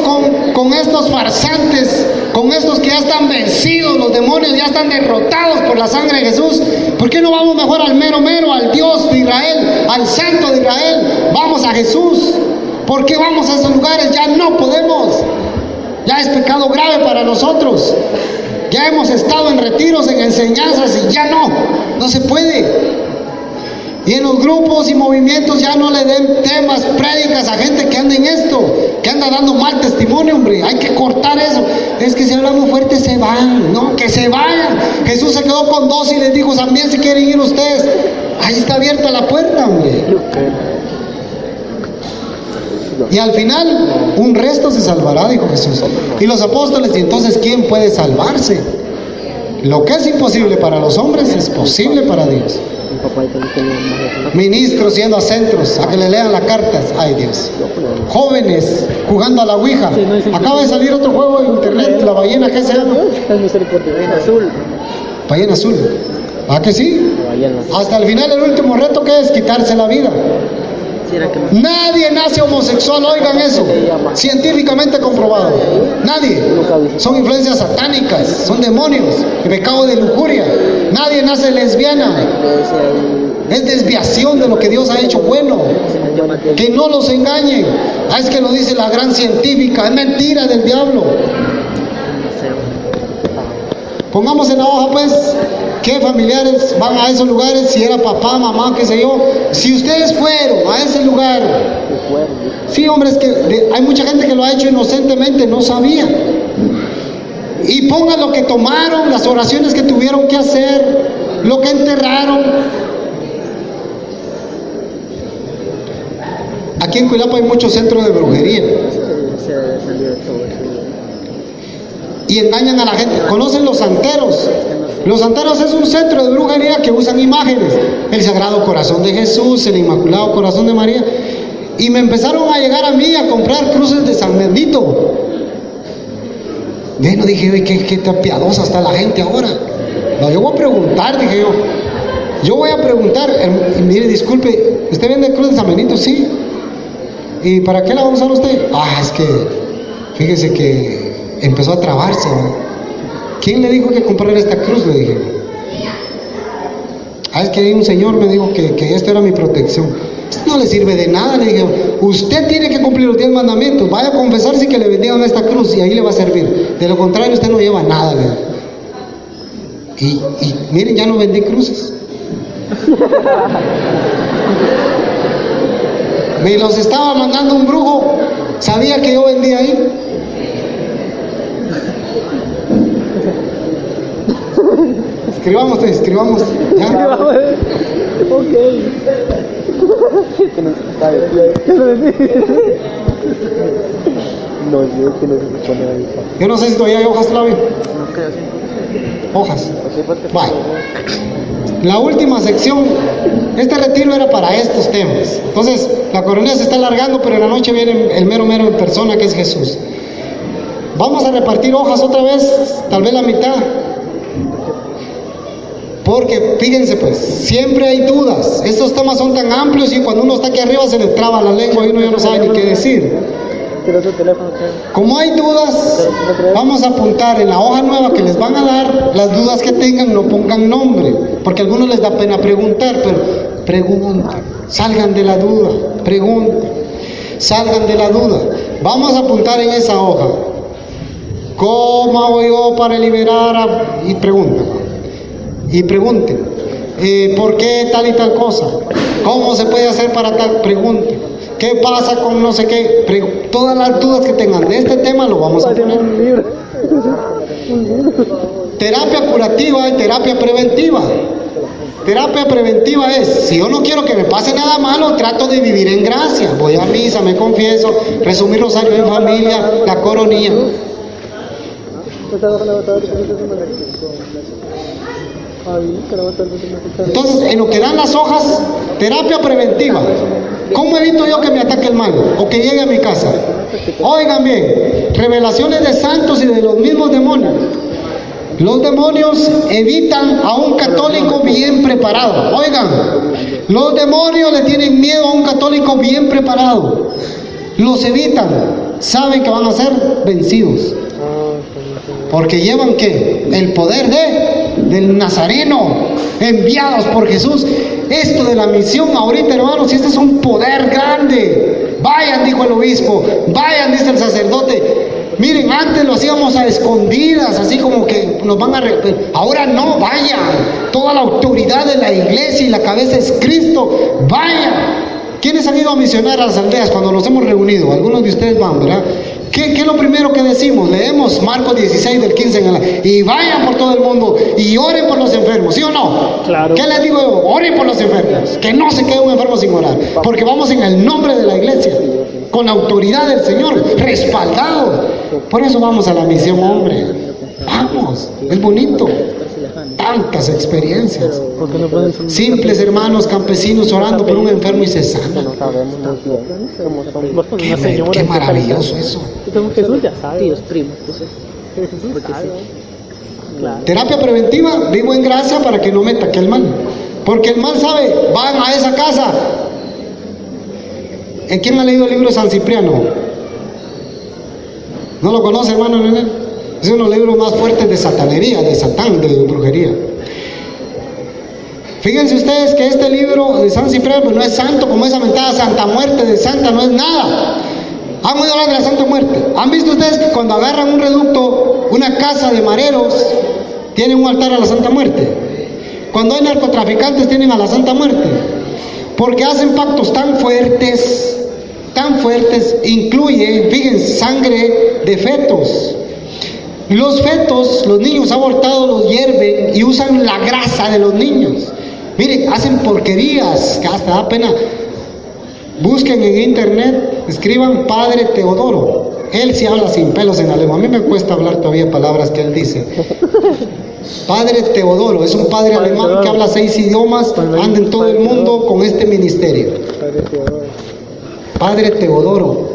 con estos farsantes, con estos que ya están vencidos, los demonios ya están derrotados por la sangre de Jesús? ¿Por qué no vamos mejor al mero, al Dios de Israel, al Santo de Israel? Vamos a Jesús. ¿Por qué vamos a esos lugares? Ya no podemos. Ya es pecado grave para nosotros. Ya hemos estado en retiros, en enseñanzas y ya no se puede. Y en los grupos y movimientos ya no le den temas, prédicas a gente que anda en esto, que anda dando mal testimonio, hombre. Hay que cortar eso. Es que si hablamos fuerte se van, no, que se vayan. Jesús se quedó con 2 y les dijo, también si quieren ir ustedes, ahí está abierta la puerta, hombre. Y al final, un resto se salvará, dijo Jesús. Y los apóstoles, y entonces, ¿quién puede salvarse? Lo que es imposible para los hombres es posible para Dios. Ministros yendo a centros a que le lean las cartas, ay Dios. Jóvenes jugando a la ouija. Acaba de salir otro juego en internet, la ballena, ¿qué se llama? Ballena azul. Ballena azul. ¿Ah que sí? Hasta el final, el último reto, que es quitarse la vida. Nadie nace homosexual, oigan eso, científicamente comprobado. Nadie. Son influencias satánicas, son demonios, el pecado de lujuria. Nadie nace lesbiana. Es desviación de lo que Dios ha hecho bueno. Que no los engañen. Es que lo dice la gran científica, es mentira del diablo. Pongamos en la hoja pues qué familiares van a esos lugares, si era papá, mamá, qué sé yo. Si ustedes fueron a ese lugar, sí, hombre, es que hay mucha gente que lo ha hecho inocentemente, no sabía. Y pongan lo que tomaron, las oraciones que tuvieron que hacer, lo que enterraron. Aquí en Cuilapa hay muchos centros de brujería. Y engañan a la gente. ¿Conocen los santeros? Los santeros es un centro de brujería que usan imágenes, el Sagrado Corazón de Jesús, el Inmaculado Corazón de María, y me empezaron a llegar a mí a comprar cruces de San Bendito. Bueno, dije, oye, qué tan piadosa está la gente ahora. No, yo voy a preguntar, dije yo voy a preguntar, mire, disculpe, ¿usted vende cruz de San Benito? Sí. ¿Y para qué la va a usar usted? Es que, fíjese que empezó a trabarse, ¿no? ¿Quién le dijo que comprara esta cruz? Le dije. Es que hay un señor me dijo que esto era mi protección. Esto no le sirve de nada, le dije. Usted tiene que cumplir los 10 mandamientos. Vaya a confesarse que le bendigan esta cruz y ahí le va a servir. De lo contrario, usted no lleva nada, le dije. Y miren, ya no vendí cruces. Me los estaba mandando un brujo. Sabía que yo vendía ahí. Escribamos. ¿Ya? Ok. Que no se sabe. No, yo que no se pone ahí. Yo no sé si todavía hay hojas, Flavio. No creo, sí. Hojas. Bueno, la última sección. Este retiro era para estos temas. Entonces, la coronilla se está alargando, pero en la noche viene el mero en persona, que es Jesús. Vamos a repartir hojas otra vez, tal vez la mitad. Porque fíjense pues, siempre hay dudas. Estos temas son tan amplios y cuando uno está aquí arriba se le traba la lengua y uno ya no sabe ni qué decir. Como hay dudas, vamos a apuntar en la hoja nueva que les van a dar. Las dudas que tengan, no pongan nombre, porque a algunos les da pena preguntar, pero pregunten, salgan de la duda, pregunten, salgan de la duda. Vamos a apuntar en esa hoja: ¿cómo hago yo para liberar y pregunten? Y pregunten, ¿por qué tal y tal cosa? ¿Cómo se puede hacer para tal? Pregunten. ¿Qué pasa con no sé qué? Todas las dudas que tengan de este tema lo vamos a poner. Terapia curativa y terapia preventiva. Terapia preventiva es, si yo no quiero que me pase nada malo, trato de vivir en gracia. Voy a misa, me confieso, rezo mi rosario en familia, la coronilla. Entonces, en lo que dan las hojas, terapia preventiva. ¿Cómo evito yo que me ataque el mal o que llegue a mi casa? Oigan bien, revelaciones de santos y de los mismos demonios. Los demonios evitan a un católico bien preparado. Oigan, los demonios le tienen miedo a un católico bien preparado. Los evitan. Saben que van a ser vencidos. Porque llevan ¿qué? El poder del Nazareno, enviados por Jesús. Esto de la misión ahorita, hermanos, este es un poder grande. Vayan, dijo el obispo, vayan, dice el sacerdote. Miren, antes lo hacíamos a escondidas, así como que nos van a... Ahora no, vayan. Toda la autoridad de la iglesia y la cabeza es Cristo. Vayan. ¿Quiénes han ido a misionar a las aldeas cuando los hemos reunido? Algunos de ustedes van, ¿verdad? ¿Qué es lo primero que decimos? Leemos Marcos 16 del 15 y vayan por todo el mundo y oren por los enfermos, ¿sí o no? Claro. ¿Qué les digo yo? Oren por los enfermos, que no se quede un enfermo sin orar, porque vamos en el nombre de la iglesia, con la autoridad del Señor, respaldados. Por eso vamos a la misión, hombre. Vamos, es bonito. Tantas experiencias. Simples hermanos campesinos orando por un enfermo y se sana. Qué maravilloso eso. Jesús ya sabe. Tíos, primos. Terapia preventiva, vivo en gracia para que no me ataque el mal. Porque el mal sabe, van a esa casa. ¿En quién ha leído el libro de San Cipriano? ¿No lo conoce, hermano? Es uno de los libros más fuertes de satanería, de satán, de brujería. Fíjense ustedes que este libro de San Cipriano pues no es santo como esa mentada Santa Muerte de Santa, no es nada. ¿Han oído hablar de la Santa Muerte? ¿Han visto ustedes que cuando agarran un reducto, una casa de mareros, tienen un altar a la Santa Muerte? Cuando hay narcotraficantes tienen a la Santa Muerte. Porque hacen pactos tan fuertes, incluye, fíjense, sangre de fetos. Los fetos, los niños abortados los hierven y usan la grasa de los niños. Miren, hacen porquerías que hasta da pena. Busquen en internet, escriban Padre Teodoro. Él sí habla sin pelos en la lengua. A mí me cuesta hablar todavía palabras que él dice. Padre Teodoro, es un padre Padre alemán Teodoro. que habla 6 idiomas, anda en todo el mundo con este ministerio. Padre Teodoro. Padre Teodoro,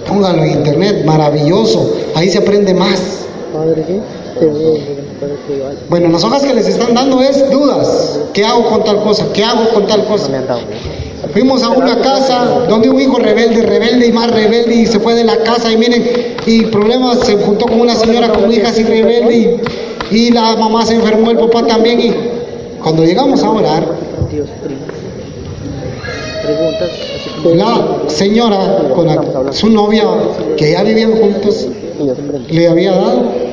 póngalo en internet, maravilloso, ahí se aprende más. Padre qué? Teodoro, Padre Teodoro. Bueno, las hojas que les están dando es dudas. ¿Qué hago con tal cosa? ¿Qué hago con tal No cosa? me han dado. Fuimos a una casa donde un hijo rebelde, rebelde y más rebelde, y se fue de la casa y miren, y problemas, se juntó con una señora con hija así rebelde y la mamá se enfermó, el papá también, y cuando llegamos a orar, Dios primo. Preguntas, así como la señora con su novia, que ya vivían juntos, Dios primo. le había dado.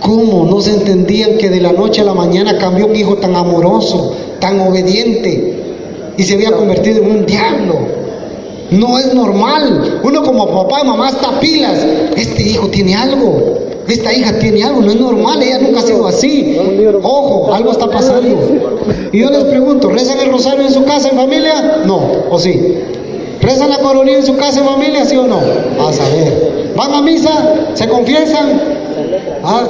¿Cómo no se entendían que de la noche a la mañana cambió un hijo tan amoroso, tan obediente, y se había convertido en un diablo? No es normal. Uno como papá y mamá está pilas. Este hijo tiene algo, esta hija tiene algo, no es normal, ella nunca ha sido así. Ojo, algo está pasando. Y yo les pregunto, ¿rezan el rosario en su casa, en familia? No, ¿o sí? ¿Rezan la coronilla en su casa, en familia, sí o no? A saber. ¿Van a misa? ¿Se confiesan? ¿Ah?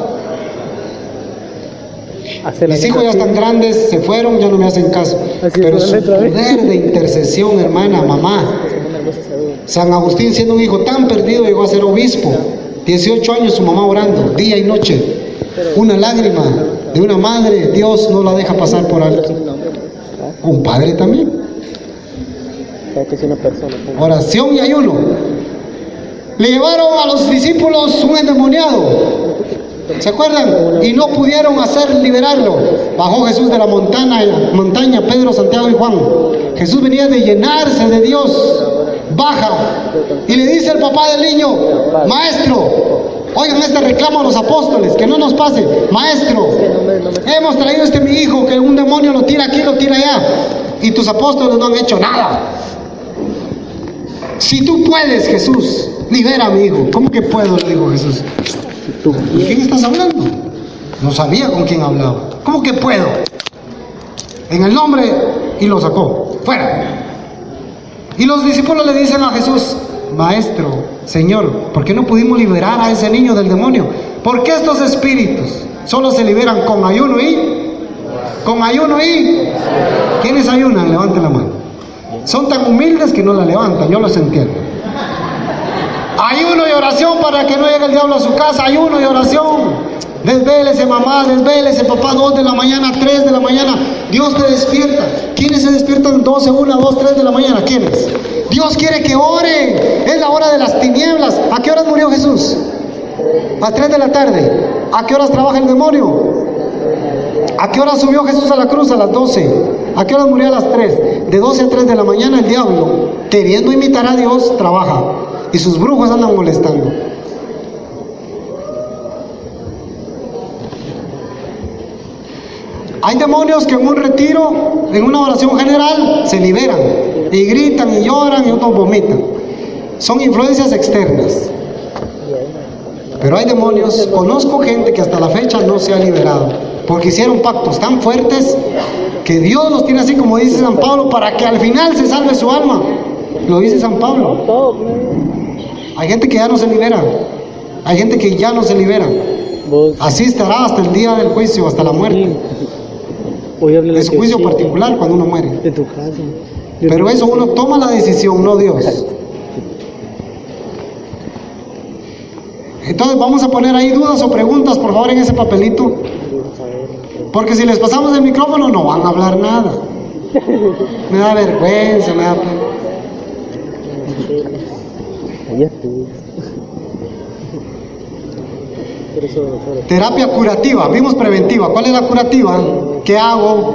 Mis hijos ya están grandes, se fueron, ya no me hacen caso. Pero su poder de intercesión, hermana, mamá. San Agustín, siendo un hijo tan perdido, llegó a ser obispo. 18 años su mamá orando, día y noche. Una lágrima de una madre, Dios no la deja pasar por alto. Un padre también. Oración y ayuno. Le llevaron a los discípulos un endemoniado. ¿Se acuerdan? Y no pudieron liberarlo. Bajó Jesús de la montaña, Pedro, Santiago y Juan. Jesús venía de llenarse de Dios. Baja y le dice el papá del niño: maestro, oigan este reclamo a los apóstoles, que no nos pase. Maestro, hemos traído mi hijo, que un demonio lo tira aquí, lo tira allá, y tus apóstoles no han hecho nada. Si tú puedes, Jesús, libera a mi hijo. ¿Cómo que puedo?, le dijo Jesús. ¿Con quién estás hablando? No sabía con quién hablaba. ¿Cómo que puedo? En el nombre, y lo sacó fuera. Y los discípulos le dicen a Jesús: Maestro, Señor, ¿por qué no pudimos liberar a ese niño del demonio? ¿Por qué estos espíritus solo se liberan con ayuno y? ¿Con ayuno y? ¿Quiénes ayunan? Levanten la mano. Son tan humildes que no la levantan, yo los entiendo. Ayuno y oración para que no llegue el diablo a su casa. Ayuno y oración. Desvélese mamá, desvélese papá, 2 de la mañana, 3 de la mañana. Dios te despierta. ¿Quiénes se despiertan 12, 1, 2, 3 de la mañana? ¿Quiénes? Dios quiere que ore. Es la hora de las tinieblas. ¿A qué horas murió Jesús? A 3 de la tarde. ¿A qué horas trabaja el demonio? ¿A qué horas subió Jesús a la cruz? A las 12. ¿A qué horas murió? A las 3. De 12 a 3 de la mañana el diablo, queriendo imitar a Dios, trabaja. Y sus brujos andan molestando. Hay demonios que en un retiro, en una oración general, se liberan y gritan y lloran y otros vomitan. Son influencias externas. Pero hay demonios, conozco gente que hasta la fecha no se ha liberado, porque hicieron pactos tan fuertes que Dios los tiene así, como dice San Pablo, para que al final se salve su alma. Lo dice San Pablo. Hay gente que ya no se libera. Hay gente que ya no se libera. Así estará hasta el día del juicio, hasta la muerte. Es juicio particular cuando uno muere. De tu casa. Pero eso uno toma la decisión, no Dios. Entonces vamos a poner ahí dudas o preguntas, por favor, en ese papelito. Porque si les pasamos el micrófono no van a hablar nada. Me da vergüenza, me da pena. Terapia curativa, vimos preventiva. ¿Cuál es la curativa? ¿Qué hago?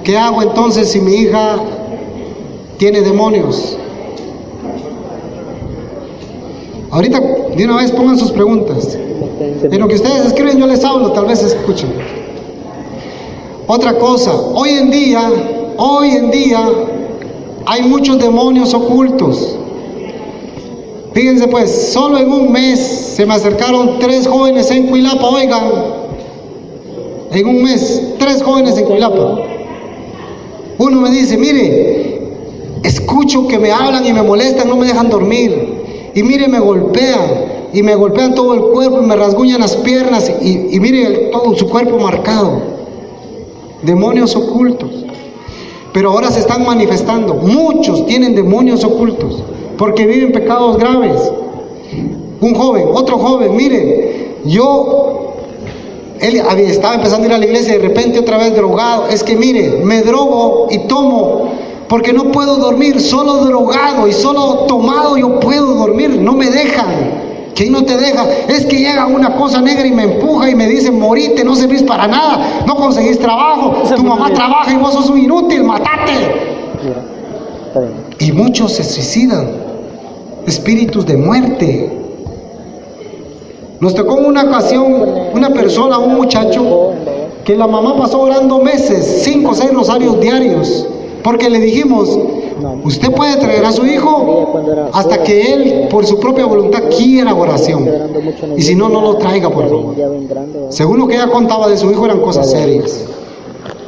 ¿Qué hago entonces si mi hija tiene demonios? Ahorita de una vez pongan sus preguntas. En lo que ustedes escriben yo les hablo, tal vez escuchen. Otra cosa, hoy en día hay muchos demonios ocultos. Fíjense pues, solo en un mes se me acercaron 3 jóvenes en Cuilapa, oigan. En un mes, 3 jóvenes en Cuilapa. Uno me dice: mire, escucho que me hablan y me molestan, no me dejan dormir. Y mire, me golpean. y me golpean todo el cuerpo y me rasguñan las piernas y mire todo su cuerpo marcado. Demonios ocultos. Pero ahora se están manifestando. Muchos tienen demonios ocultos porque viven pecados graves. Un joven, otro joven, mire, él estaba empezando a ir a la iglesia y de repente otra vez drogado. Es que mire, me drogo y tomo porque no puedo dormir. Solo drogado y solo tomado yo puedo dormir. No me dejan. ¿Quién no te deja? Es que llega una cosa negra y me empuja y me dice: morite, no servís para nada, no conseguís trabajo, tu mamá trabaja y vos sos un inútil, matate. Y muchos se suicidan. Espíritus de muerte. Nos tocó en una ocasión una persona, un muchacho, que la mamá pasó orando meses, 5 o 6 rosarios diarios, porque le dijimos: usted puede traer a su hijo hasta que él por su propia voluntad quiera oración, y si no, no lo traiga, por favor. Según lo que ella contaba de su hijo, eran cosas serias.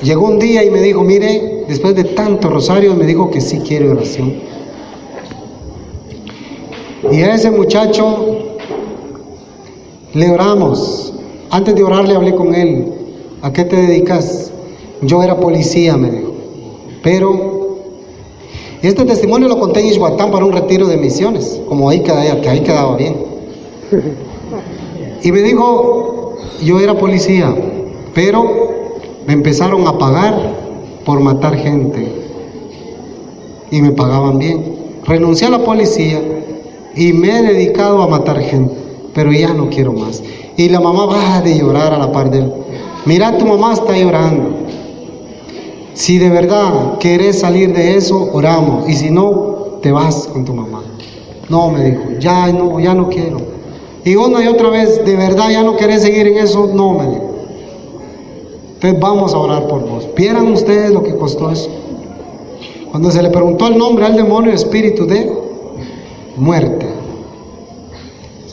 Llegó un día y me dijo: mire, después de tantos rosarios, me dijo que sí quiere oración. Y a ese muchacho le oramos. Antes de orar le hablé con él: ¿a qué te dedicas? Yo era policía, me dijo. Pero este testimonio lo conté en Ixhuatán para un retiro de misiones, como ahí quedaba bien. Y me dijo: yo era policía, pero me empezaron a pagar por matar gente y me pagaban bien. Renuncié a la policía y me he dedicado a matar gente, pero ya no quiero más. Y la mamá baja de llorar a la par de él. Mira, tu mamá está llorando. Si de verdad querés salir de eso, oramos. Y si no, te vas con tu mamá. No, me dijo, ya no quiero. Y una y otra vez: ¿de verdad ya no querés seguir en eso? No, me dijo. Entonces vamos a orar por vos. Vieran ustedes lo que costó eso. Cuando se le preguntó el nombre al demonio: espíritu de muerte.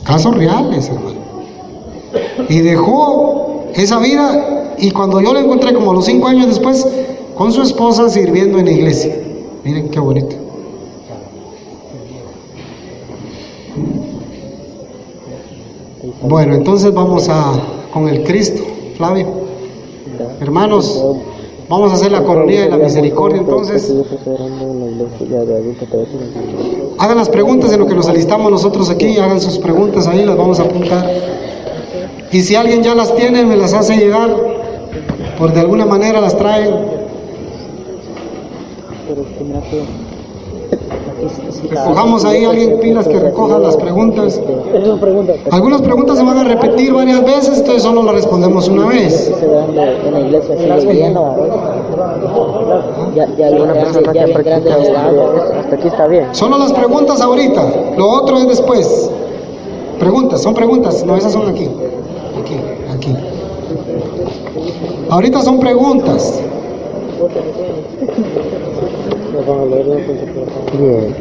Casos reales, hermano. Y dejó esa vida, y cuando yo lo encontré como a los 5 años después, con su esposa sirviendo en la iglesia. Miren qué bonito. Bueno, entonces vamos con el Cristo. Flavio, hermanos, vamos a hacer la coronilla de la misericordia. Entonces, hagan las preguntas en lo que nos alistamos nosotros aquí. Hagan sus preguntas ahí, las vamos a apuntar. Y si alguien ya las tiene, me las hace llegar, por de alguna manera las traen. Recojamos ahí, alguien pilas que recoja las preguntas. Algunas preguntas se van a repetir varias veces, entonces solo las respondemos una vez. Solo las preguntas ahorita, lo otro es después. Preguntas, son preguntas, no, esas son aquí. Aquí. Ahorita son preguntas. Bien.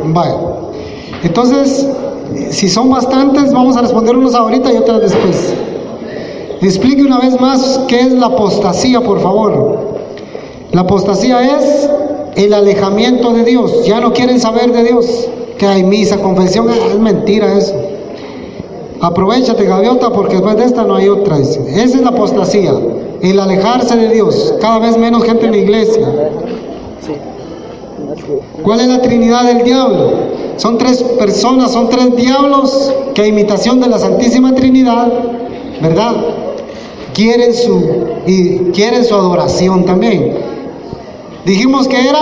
Vale. Entonces, si son bastantes, vamos a responder unos ahorita y otras después. Explique una vez más qué es la apostasía, por favor. La apostasía es el alejamiento de Dios. Ya no quieren saber de Dios. Que hay misa, confesión, es mentira eso. Aprovechate, gaviota, porque después de esta no hay otra. Esa es la apostasía, el alejarse de Dios. Cada vez menos gente en la iglesia. ¿Cuál es la Trinidad del diablo? Son 3 personas, son 3 diablos que a imitación de la Santísima Trinidad, ¿verdad? Quieren su adoración también. Dijimos que era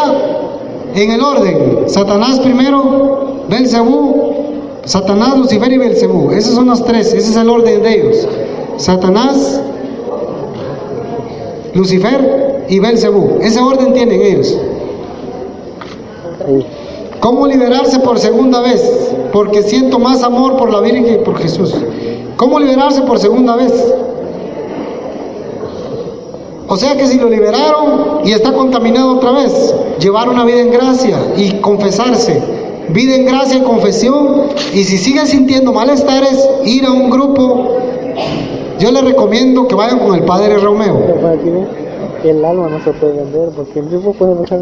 en el orden: Satanás primero, Belcebú, Satanás, Lucifer y Belcebú. Esos son los 3, ese es el orden de ellos: Satanás, Lucifer y Belcebú. Ese orden tienen ellos. ¿Cómo liberarse por segunda vez? Porque siento más amor por la Virgen que por Jesús. ¿Cómo liberarse por segunda vez? O sea que si lo liberaron y está contaminado otra vez, llevar una vida en gracia y confesarse: vida en gracia y confesión. Y si siguen sintiendo malestares, ir a un grupo. Yo les recomiendo que vayan con el padre Romeo. Pero para aquí ve que el alma no se puede vender, porque el mismo puede dejar.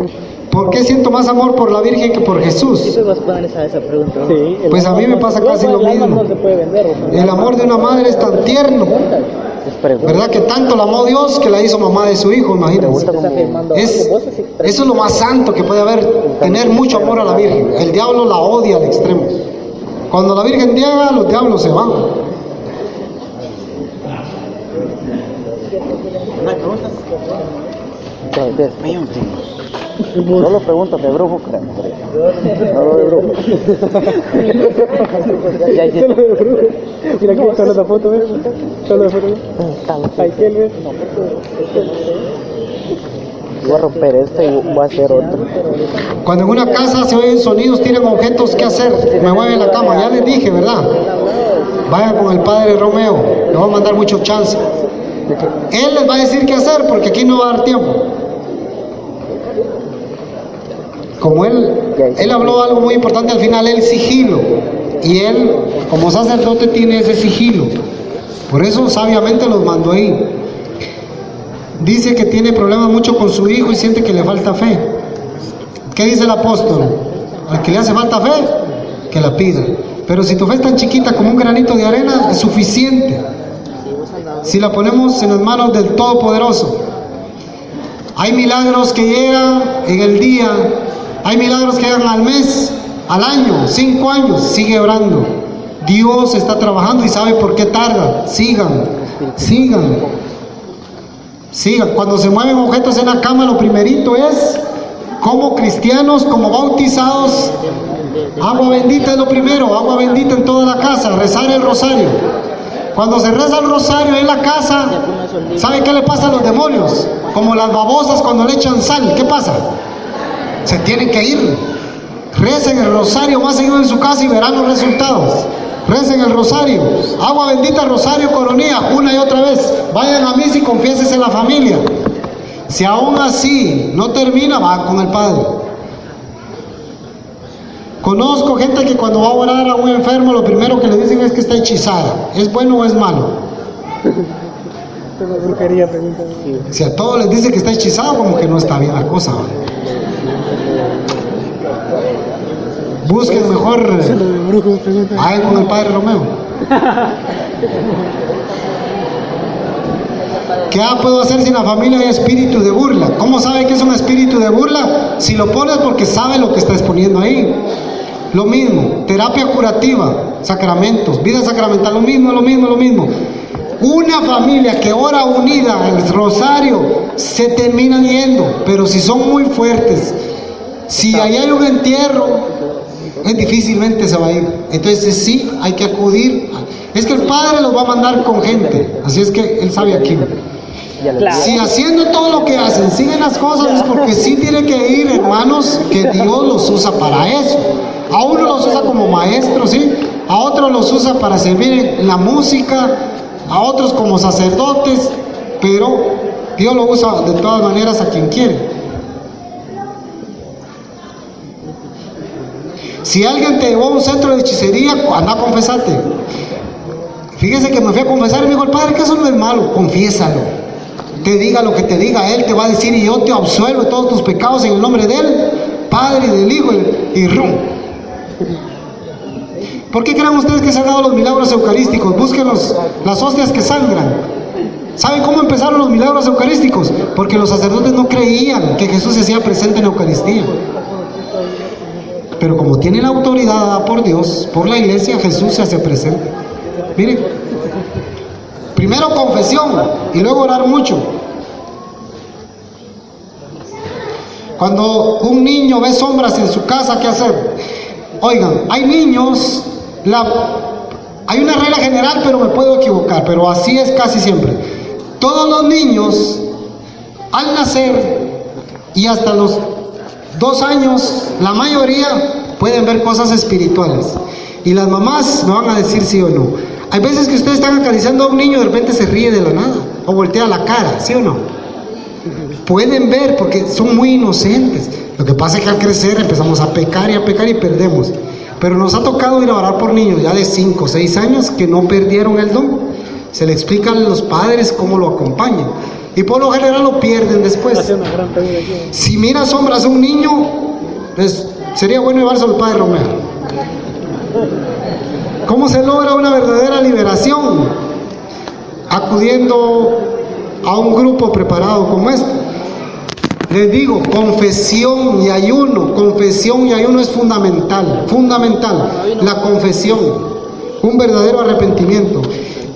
¿Por qué siento más amor por la Virgen que por Jesús? Sí, pero vas a poner esa pregunta. Sí, Pues a mí me pasa casi lo el alma mismo. no se puede vender. El amor de una madre es tan tierno, ¿verdad? Que tanto la amó Dios que la hizo mamá de su hijo, imagínense. Eso es lo más santo que puede haber, tener mucho amor a la Virgen. El diablo la odia al extremo. Cuando la Virgen llega, los diablos se van. Solo preguntas de brujo, creo. Solo de brujo. Mira que solo la foto, ¿ves? Solo la foto. Hay que ver. Voy a romper este y voy a hacer otro. Cuando en una casa se oyen sonidos, tienen objetos que hacer, me mueven la cama, ya les dije, ¿verdad? Vayan con el padre Romeo, le va a mandar mucho chance. Él les va a decir qué hacer, porque aquí no va a dar tiempo. Como él habló algo muy importante al final, el sigilo. Y él, como sacerdote, tiene ese sigilo. Por eso sabiamente los mandó ahí. Dice que tiene problemas mucho con su hijo y siente que le falta fe. ¿Qué dice el apóstol? Al que le hace falta fe, que la pida. Pero si tu fe es tan chiquita como un granito de arena, es suficiente. Si la ponemos en las manos del Todopoderoso. Hay milagros que llegan en el día, hay milagros que llegan al mes, al año, 5 años, sigue orando. Dios está trabajando y sabe por qué tarda. Sigan. Cuando se mueven objetos en la cama, lo primerito es, como cristianos, como bautizados, agua bendita es lo primero, agua bendita en toda la casa, rezar el rosario. Cuando se reza el rosario en la casa, ¿sabe qué le pasa a los demonios? Como las babosas cuando le echan sal, ¿qué pasa? Se tienen que ir. Recen el rosario más seguido en su casa y verán los resultados. Recen el rosario, agua bendita, rosario, coronilla, una y otra vez. Vayan a misa y confiésense en la familia. Si aún así no termina, va con el padre. Conozco gente que cuando va a orar a un enfermo, lo primero que le dicen es que está hechizada. ¿Es bueno o es malo? Si a todos les dice que está hechizado, como que no está bien la cosa. Busquen mejor. Vayan con el padre Romeo. ¿Qué puedo hacer si en la familia hay espíritu de burla? ¿Cómo sabe que es un espíritu de burla? Si lo pones porque sabe lo que está exponiendo ahí. Lo mismo, terapia curativa, sacramentos, vida sacramental, lo mismo. Una familia que ora unida al rosario se termina yendo, pero si son muy fuertes, si ahí hay un entierro, difícilmente se va a ir. Entonces sí, hay que acudir. Es que el Padre los va a mandar con gente, así es que Él sabe aquí. Si haciendo todo lo que hacen siguen las cosas, es porque sí tiene que ir, hermanos, que Dios los usa para eso. A uno los usa como maestros, ¿sí? A otros los usa para servir en la música, a otros como sacerdotes, pero Dios lo usa de todas maneras a quien quiere. Si alguien te llevó a un centro de hechicería, anda a confesarte. Fíjese que me fui a confesar y me dijo el padre que eso no es malo, confiésalo. Te diga lo que te diga, Él te va a decir y yo te absuelvo de todos tus pecados en el nombre de Él, Padre, del Hijo y rum. ¿Por qué creen ustedes que se han dado los milagros eucarísticos? Busquen las hostias que sangran. ¿Saben cómo empezaron los milagros eucarísticos? Porque los sacerdotes no creían que Jesús se hacía presente en la Eucaristía. Pero como tiene la autoridad dada por Dios, por la iglesia, Jesús se hace presente. Miren, primero confesión y luego orar mucho. Cuando un niño ve sombras en su casa, ¿qué hacer? Oigan, hay niños, hay una regla general, pero me puedo equivocar, pero así es casi siempre. Todos los niños, al nacer y hasta los 2 años, la mayoría pueden ver cosas espirituales. Y las mamás me van a decir sí o no. Hay veces que ustedes están acariciando a un niño y de repente se ríe de la nada, o voltea la cara, ¿sí o no? Pueden ver porque son muy inocentes. Lo que pasa es que al crecer empezamos a pecar y perdemos. Pero nos ha tocado ir a orar por niños ya de 5 o 6 años que no perdieron el don. Se le explica a los padres cómo lo acompañan. Y por lo general lo pierden después. Si mira sombras a un niño, sería bueno llevarse al padre Romero. ¿Cómo se logra una verdadera liberación? Acudiendo a un grupo preparado como este. Les digo, confesión y ayuno es fundamental, la confesión, un verdadero arrepentimiento.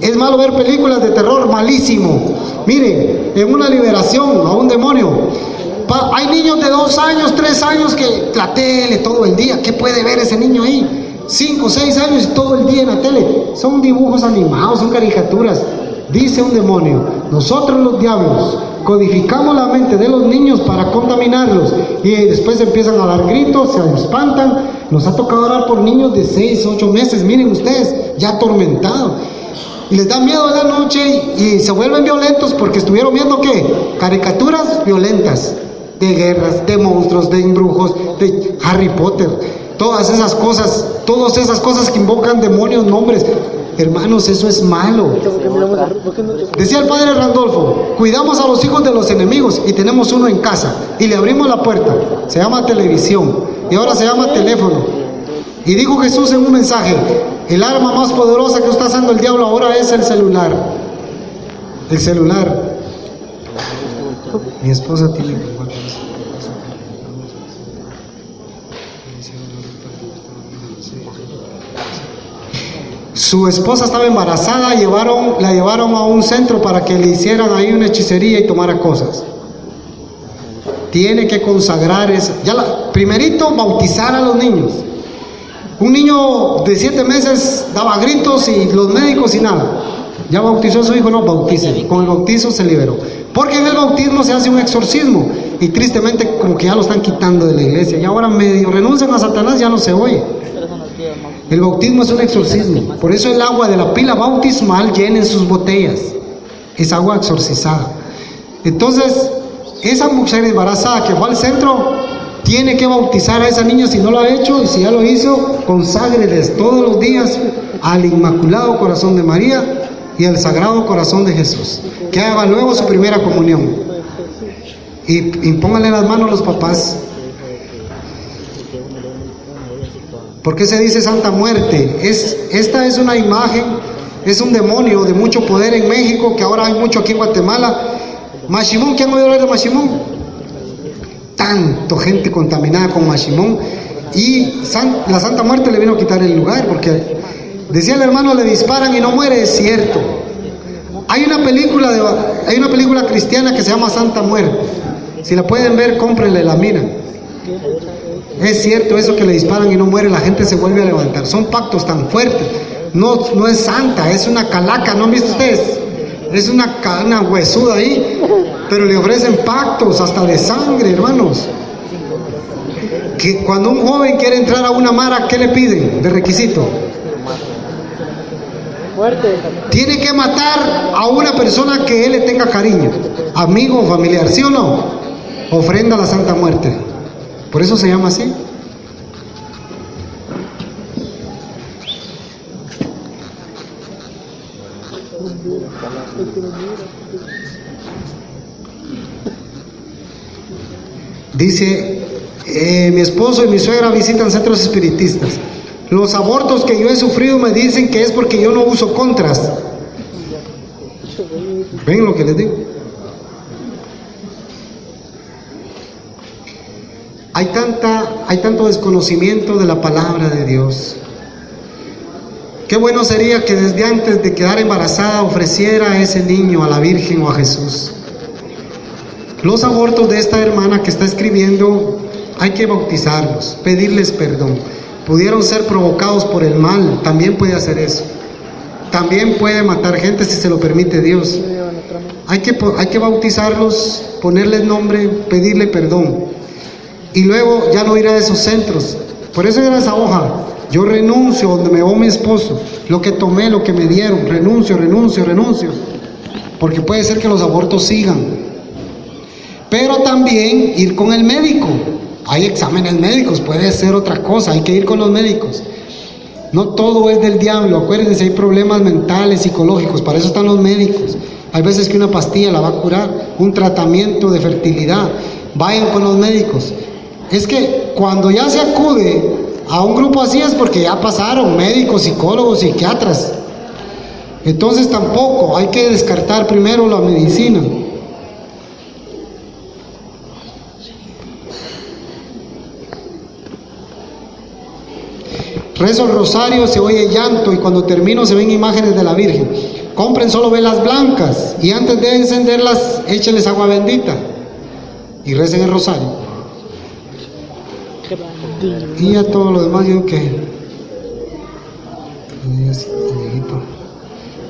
Es malo ver películas de terror, malísimo. Miren, en una liberación a un demonio, hay niños de 2 años, 3 años que la tele todo el día, ¿qué puede ver ese niño ahí? 5, 6 años y todo el día en la tele, son dibujos animados, son caricaturas. Dice un demonio, nosotros los diablos codificamos la mente de los niños para contaminarlos y después empiezan a dar gritos, se espantan. Nos ha tocado orar por niños de 6, 8 meses, miren ustedes, ya atormentados. Y les da miedo en la noche y se vuelven violentos porque estuvieron viendo ¿qué? Caricaturas violentas, de guerras, de monstruos, de embrujos, de Harry Potter, todas esas cosas que invocan demonios, nombres. Hermanos, eso es malo. Decía el padre Randolfo, cuidamos a los hijos de los enemigos y tenemos uno en casa y le abrimos la puerta, se llama televisión y ahora se llama teléfono. Y dijo Jesús en un mensaje, el arma más poderosa que está usando el diablo ahora es el celular. El celular. Mi esposa tiene que igual. Su esposa estaba embarazada, la llevaron a un centro para que le hicieran ahí una hechicería y tomara cosas. Tiene que consagrar eso. Primerito, bautizar a los niños. Un niño de 7 meses daba gritos y los médicos y nada. Ya bautizó a su hijo, no, bautice. Con el bautizo se liberó. Porque en el bautismo se hace un exorcismo. Y tristemente como que ya lo están quitando de la iglesia. Y ahora medio renuncian a Satanás, ya no se oye. El bautismo es un exorcismo. Por eso el agua de la pila bautismal llenen sus botellas. Es agua exorcizada. Entonces, esa mujer embarazada que fue al centro tiene que bautizar a esa niña si no lo ha hecho, y si ya lo hizo, conságreles todos los días al Inmaculado Corazón de María y al Sagrado Corazón de Jesús. Que haga luego su primera comunión. Y pónganle las manos a los papás. ¿Por qué se dice Santa Muerte? Esta es una imagen, es un demonio de mucho poder en México, que ahora hay mucho aquí en Guatemala. Mashimón, ¿quién ha oído hablar de Mashimón? Tanto gente contaminada con Mashimón. Y la Santa Muerte le vino a quitar el lugar, porque decía el hermano, le disparan y no muere, es cierto. Hay una película cristiana que se llama Santa Muerte. Si la pueden ver, cómprenle, la miran. Es cierto eso que le disparan y no muere, la gente se vuelve a levantar. Son pactos tan fuertes. No es santa, es una calaca, ¿no han visto ustedes? Es una huesuda ahí, pero le ofrecen pactos hasta de sangre, hermanos. Que cuando un joven quiere entrar a una mara, ¿qué le piden de requisito? Tiene que matar a una persona que él le tenga cariño, amigo o familiar, ¿sí o no? Ofrenda a la Santa Muerte. Por eso se llama así. Dice, mi esposo y mi suegra visitan centros espiritistas. Los abortos que yo he sufrido me dicen que es porque yo no uso contras. ¿Ven lo que les digo? Hay tanto desconocimiento de la palabra de Dios. Qué bueno sería que desde antes de quedar embarazada ofreciera a ese niño a la Virgen o a Jesús. Los abortos de esta hermana que está escribiendo, hay que bautizarlos, pedirles perdón. Pudieron ser provocados por el mal, también puede hacer eso. También puede matar gente si se lo permite Dios. Hay que bautizarlos, ponerles nombre, pedirle perdón. Y luego ya no ir a esos centros. Por eso era esa hoja. Yo renuncio donde me va mi esposo. Lo que tomé, lo que me dieron. Renuncio. Porque puede ser que los abortos sigan. Pero también ir con el médico. Hay exámenes médicos, puede ser otra cosa, hay que ir con los médicos. No todo es del diablo, acuérdense, hay problemas mentales, psicológicos, para eso están los médicos. Hay veces que una pastilla la va a curar, un tratamiento de fertilidad, vayan con los médicos. Es que cuando ya se acude a un grupo así es porque ya pasaron médicos, psicólogos, psiquiatras. Entonces tampoco, hay que descartar primero la medicina. Rezo el rosario, se oye llanto y cuando termino se ven imágenes de la Virgen. Compren solo velas blancas y antes de encenderlas échenles agua bendita y recen el rosario. Y ya todo lo demás, yo que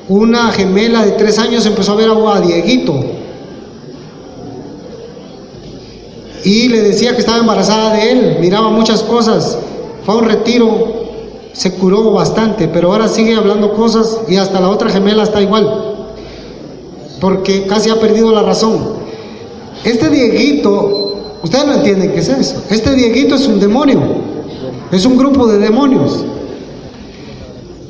una gemela de 3 años empezó a ver agua a Dieguito y le decía que estaba embarazada de él, miraba muchas cosas, fue a un retiro, se curó bastante, pero ahora sigue hablando cosas y hasta la otra gemela está igual, porque casi ha perdido la razón. Este Dieguito, ustedes no entienden qué es eso. Este Dieguito es un demonio, es un grupo de demonios.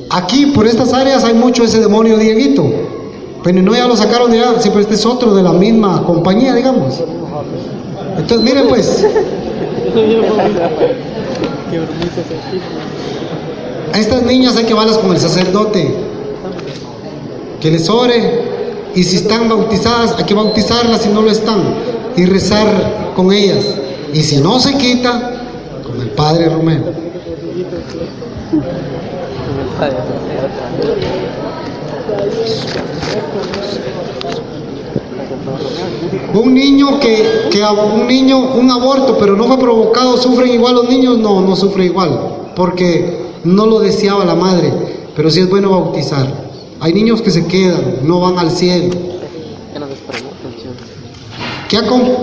Aquí por estas áreas hay mucho ese demonio Dieguito, pero no, ya lo sacaron de allá, sí, pero este es otro de la misma compañía, digamos. Entonces miren pues, a estas niñas hay que llevarlas con el sacerdote, que les ore, y si están bautizadas hay que bautizarlas si no lo están, y rezar con ellas, y si no se quita, con el padre Romero. Un niño un aborto, pero no fue provocado, ¿sufren igual los niños? No, no sufre igual, porque no lo deseaba la madre, pero sí es bueno bautizar. Hay niños que se quedan, no van al cielo.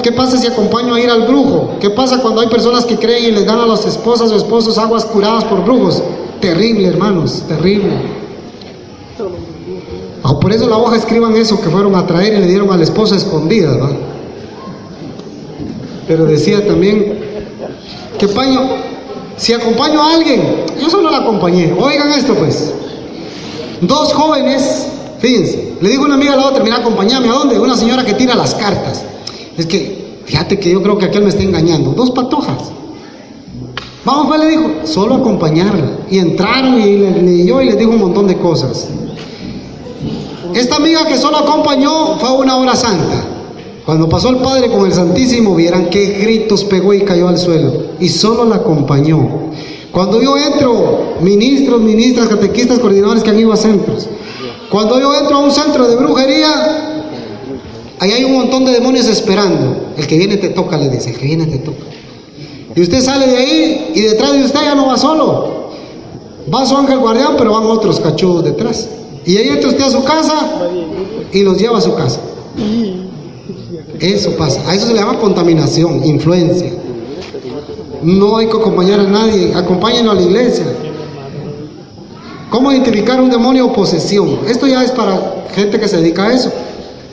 ¿Qué pasa si acompaño a ir al brujo? ¿Qué pasa cuando hay personas que creen y les dan a las esposas o esposos aguas curadas por brujos? Terrible, hermanos, terrible. Por eso la hoja escriban eso, que fueron a traer y le dieron a la esposa escondida, ¿va? Pero decía también que si acompaño a alguien, yo solo la acompañé. Oigan esto pues, 2 jóvenes, fíjense, le digo a una amiga a la otra, mira, acompáñame, ¿a dónde? Una señora que tira las cartas. Es que, fíjate que yo creo que aquel me está engañando. 2 patojas. Vamos pues, le dijo, solo acompañarla. Y entraron y le leyó y les dijo un montón de cosas. Esta amiga que solo acompañó fue a una hora santa. Cuando pasó el Padre con el Santísimo, vieran qué gritos pegó y cayó al suelo. Y solo la acompañó. Cuando yo entro, ministros, ministras, catequistas, coordinadores que han ido a centros. Cuando yo entro a un centro de brujería, ahí hay un montón de demonios esperando. El que viene te toca, le dice, el que viene te toca. Y usted sale de ahí y detrás de usted ya no va solo. Va su ángel guardián, pero van otros cachudos detrás. Y ahí entra usted a su casa y los lleva a su casa. Eso pasa. A eso se le llama contaminación, influencia. No hay que acompañar a nadie. Acompáñenlo a la iglesia. ¿Cómo identificar un demonio o posesión? Esto ya es para gente que se dedica a eso.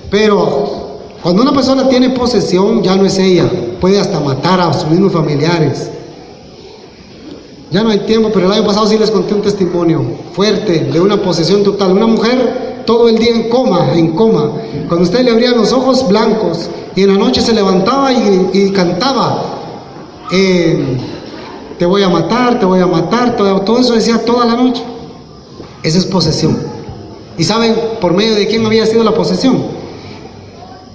Pero cuando una persona tiene posesión, ya no es ella. Puede hasta matar a sus mismos familiares. Ya no hay tiempo, pero el año pasado sí les conté un testimonio fuerte de una posesión total. Una mujer todo el día en coma. Cuando usted le abría los ojos blancos y en la noche se levantaba y cantaba, te voy a matar, todo eso decía toda la noche. Esa es posesión. ¿Y saben por medio de quién había sido la posesión?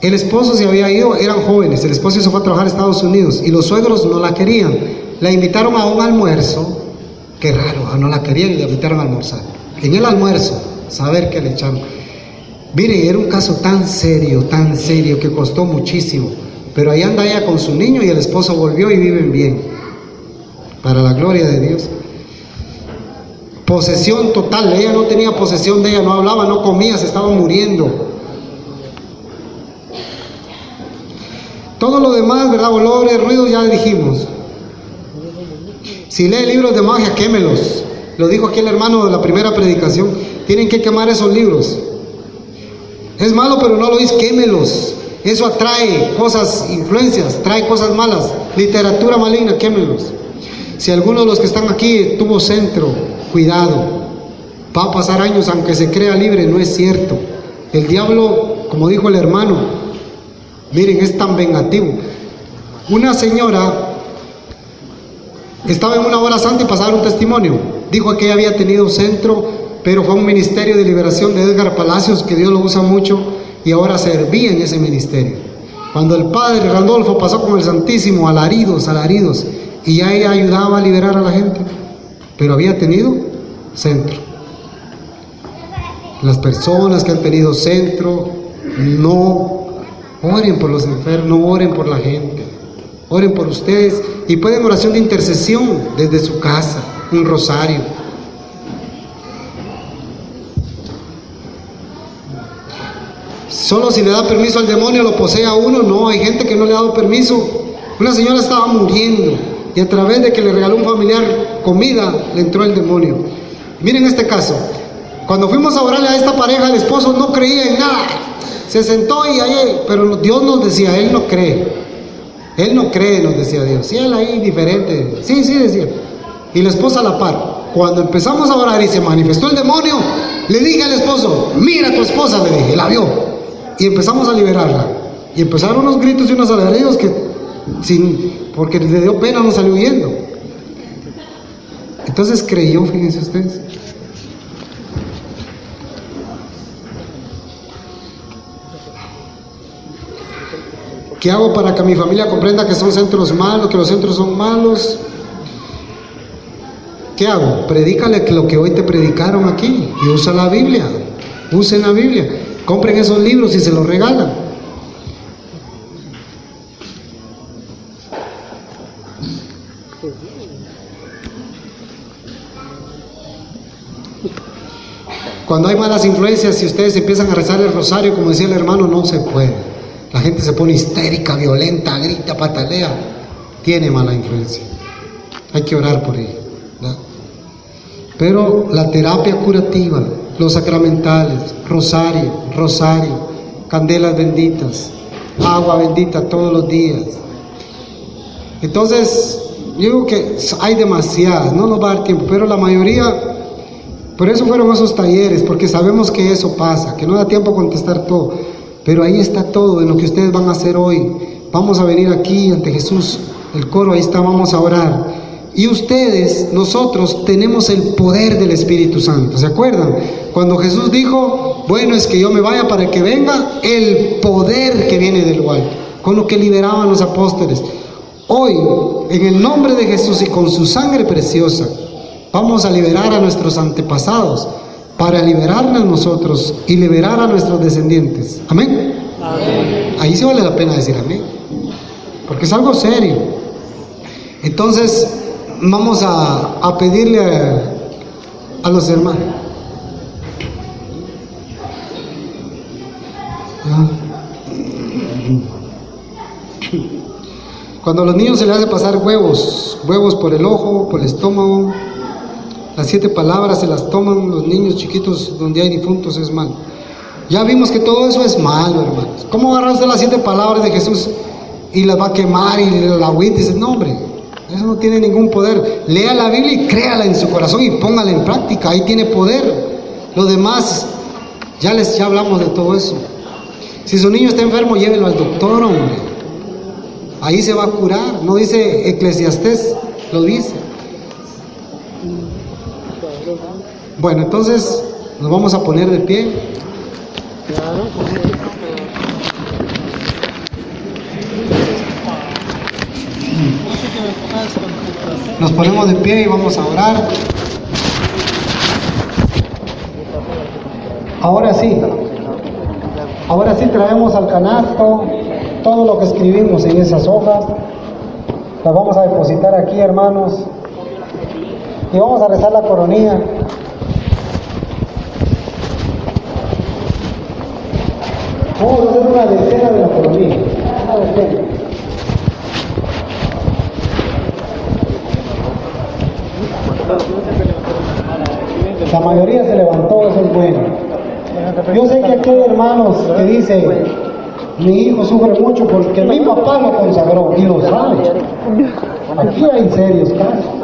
El esposo se había ido, eran jóvenes, el esposo se fue a trabajar a Estados Unidos y los suegros no la querían. La invitaron a un almuerzo, qué raro, no la querían y la invitaron a almorzar. En el almuerzo, saber qué le echaron. Mire, era un caso tan serio, que costó muchísimo. Pero ahí anda ella con su niño y el esposo volvió y viven bien. Para la gloria de Dios. Posesión total, ella no tenía posesión de ella, no hablaba, no comía, se estaba muriendo. Todo lo demás, ¿verdad? Olores, ruidos, ya dijimos. Si lee libros de magia, quémelos. Lo dijo aquí el hermano de la primera predicación. Tienen que quemar esos libros. Es malo, pero no lo oís, quémelos. Eso atrae cosas, influencias, trae cosas malas, literatura maligna, quémenlos. Si alguno de los que están aquí tuvo centro, cuidado. Va a pasar años aunque se crea libre, no es cierto. El diablo, como dijo el hermano, miren, es tan vengativo. Una señora estaba en una hora santa y pasaron un testimonio. Dijo que ella había tenido centro, pero fue un ministerio de liberación de Edgar Palacios, que Dios lo usa mucho, y ahora servía en ese ministerio. Cuando el padre Randolfo pasó con el Santísimo, alaridos, y ya ella ayudaba a liberar a la gente, pero había tenido centro. Las personas que han tenido centro, no oren por los enfermos, no oren por la gente, oren por ustedes, y pueden oración de intercesión desde su casa, un rosario. Solo si le da permiso al demonio lo posee a uno. No, hay gente que no le ha dado permiso. Una señora estaba muriendo y a través de que le regaló un familiar comida, le entró el demonio. Miren este caso. Cuando fuimos a orarle a esta pareja, el esposo no creía en nada. Se sentó y ahí, pero Dios nos decía, él no cree. Él no cree, nos decía Dios. Sí, él ahí diferente. Sí, decía. Y la esposa a la par. Cuando empezamos a orar y se manifestó el demonio, le dije al esposo, mira a tu esposa, le dije, la vio. Y empezamos a liberarla. Y empezaron unos gritos y unos alaridos que, porque le dio pena, no salió huyendo. Entonces creyó, fíjense ustedes. ¿Qué hago para que mi familia comprenda que son centros malos, que los centros son malos? ¿Qué hago? Predícale lo que hoy te predicaron aquí y usa la Biblia. Usen la Biblia. Compren esos libros y se los regalan. Cuando hay malas influencias, si ustedes empiezan a rezar el rosario, como decía el hermano, no se puede. La gente se pone histérica, violenta, grita, patalea. Tiene mala influencia. Hay que orar por ella, ¿verdad? Pero la terapia curativa, los sacramentales, rosario, candelas benditas, agua bendita todos los días. Entonces, yo digo que hay demasiadas, no nos va a dar tiempo, pero la mayoría, por eso fueron esos talleres, porque sabemos que eso pasa, que no da tiempo a contestar todo, pero ahí está todo en lo que ustedes van a hacer hoy. Vamos a venir aquí ante Jesús, el coro, ahí está, vamos a orar. Y ustedes, nosotros, tenemos el poder del Espíritu Santo. ¿Se acuerdan? Cuando Jesús dijo, bueno, es que yo me vaya para que venga el poder que viene de lo alto, con lo que liberaban los apóstoles. Hoy, en el nombre de Jesús y con su sangre preciosa, vamos a liberar a nuestros antepasados, para liberarnos nosotros y liberar a nuestros descendientes. ¿Amén? Amén. Ahí sí vale la pena decir amén, porque es algo serio. Entonces, vamos a pedirle a los hermanos. Cuando a los niños se les hace pasar huevos por el ojo, por el estómago, las 7 palabras se las toman los niños chiquitos donde hay difuntos, es malo. Ya vimos que todo eso es malo, hermanos. ¿Cómo agarra usted las 7 palabras de Jesús y las va a quemar y la agüita? Dice, no, hombre, eso no tiene ningún poder. Lea la Biblia y créala en su corazón y póngala en práctica. Ahí tiene poder. Lo demás, ya hablamos de todo eso. Si su niño está enfermo, llévelo al doctor, hombre. Ahí se va a curar. No dice Eclesiastés, lo dice. Bueno, entonces nos vamos a poner de pie. Nos ponemos de pie y vamos a orar. Ahora sí traemos al canasto todo lo que escribimos en esas hojas. Las vamos a depositar aquí, hermanos, y vamos a rezar la coronilla. Vamos a hacer una decena de la coronilla. Una decena. La mayoría se levantó, eso es bueno. Yo sé que aquí hay hermanos que dicen, Mi hijo sufre mucho porque mi papá lo consagró y lo sabe. Aquí hay serios casos.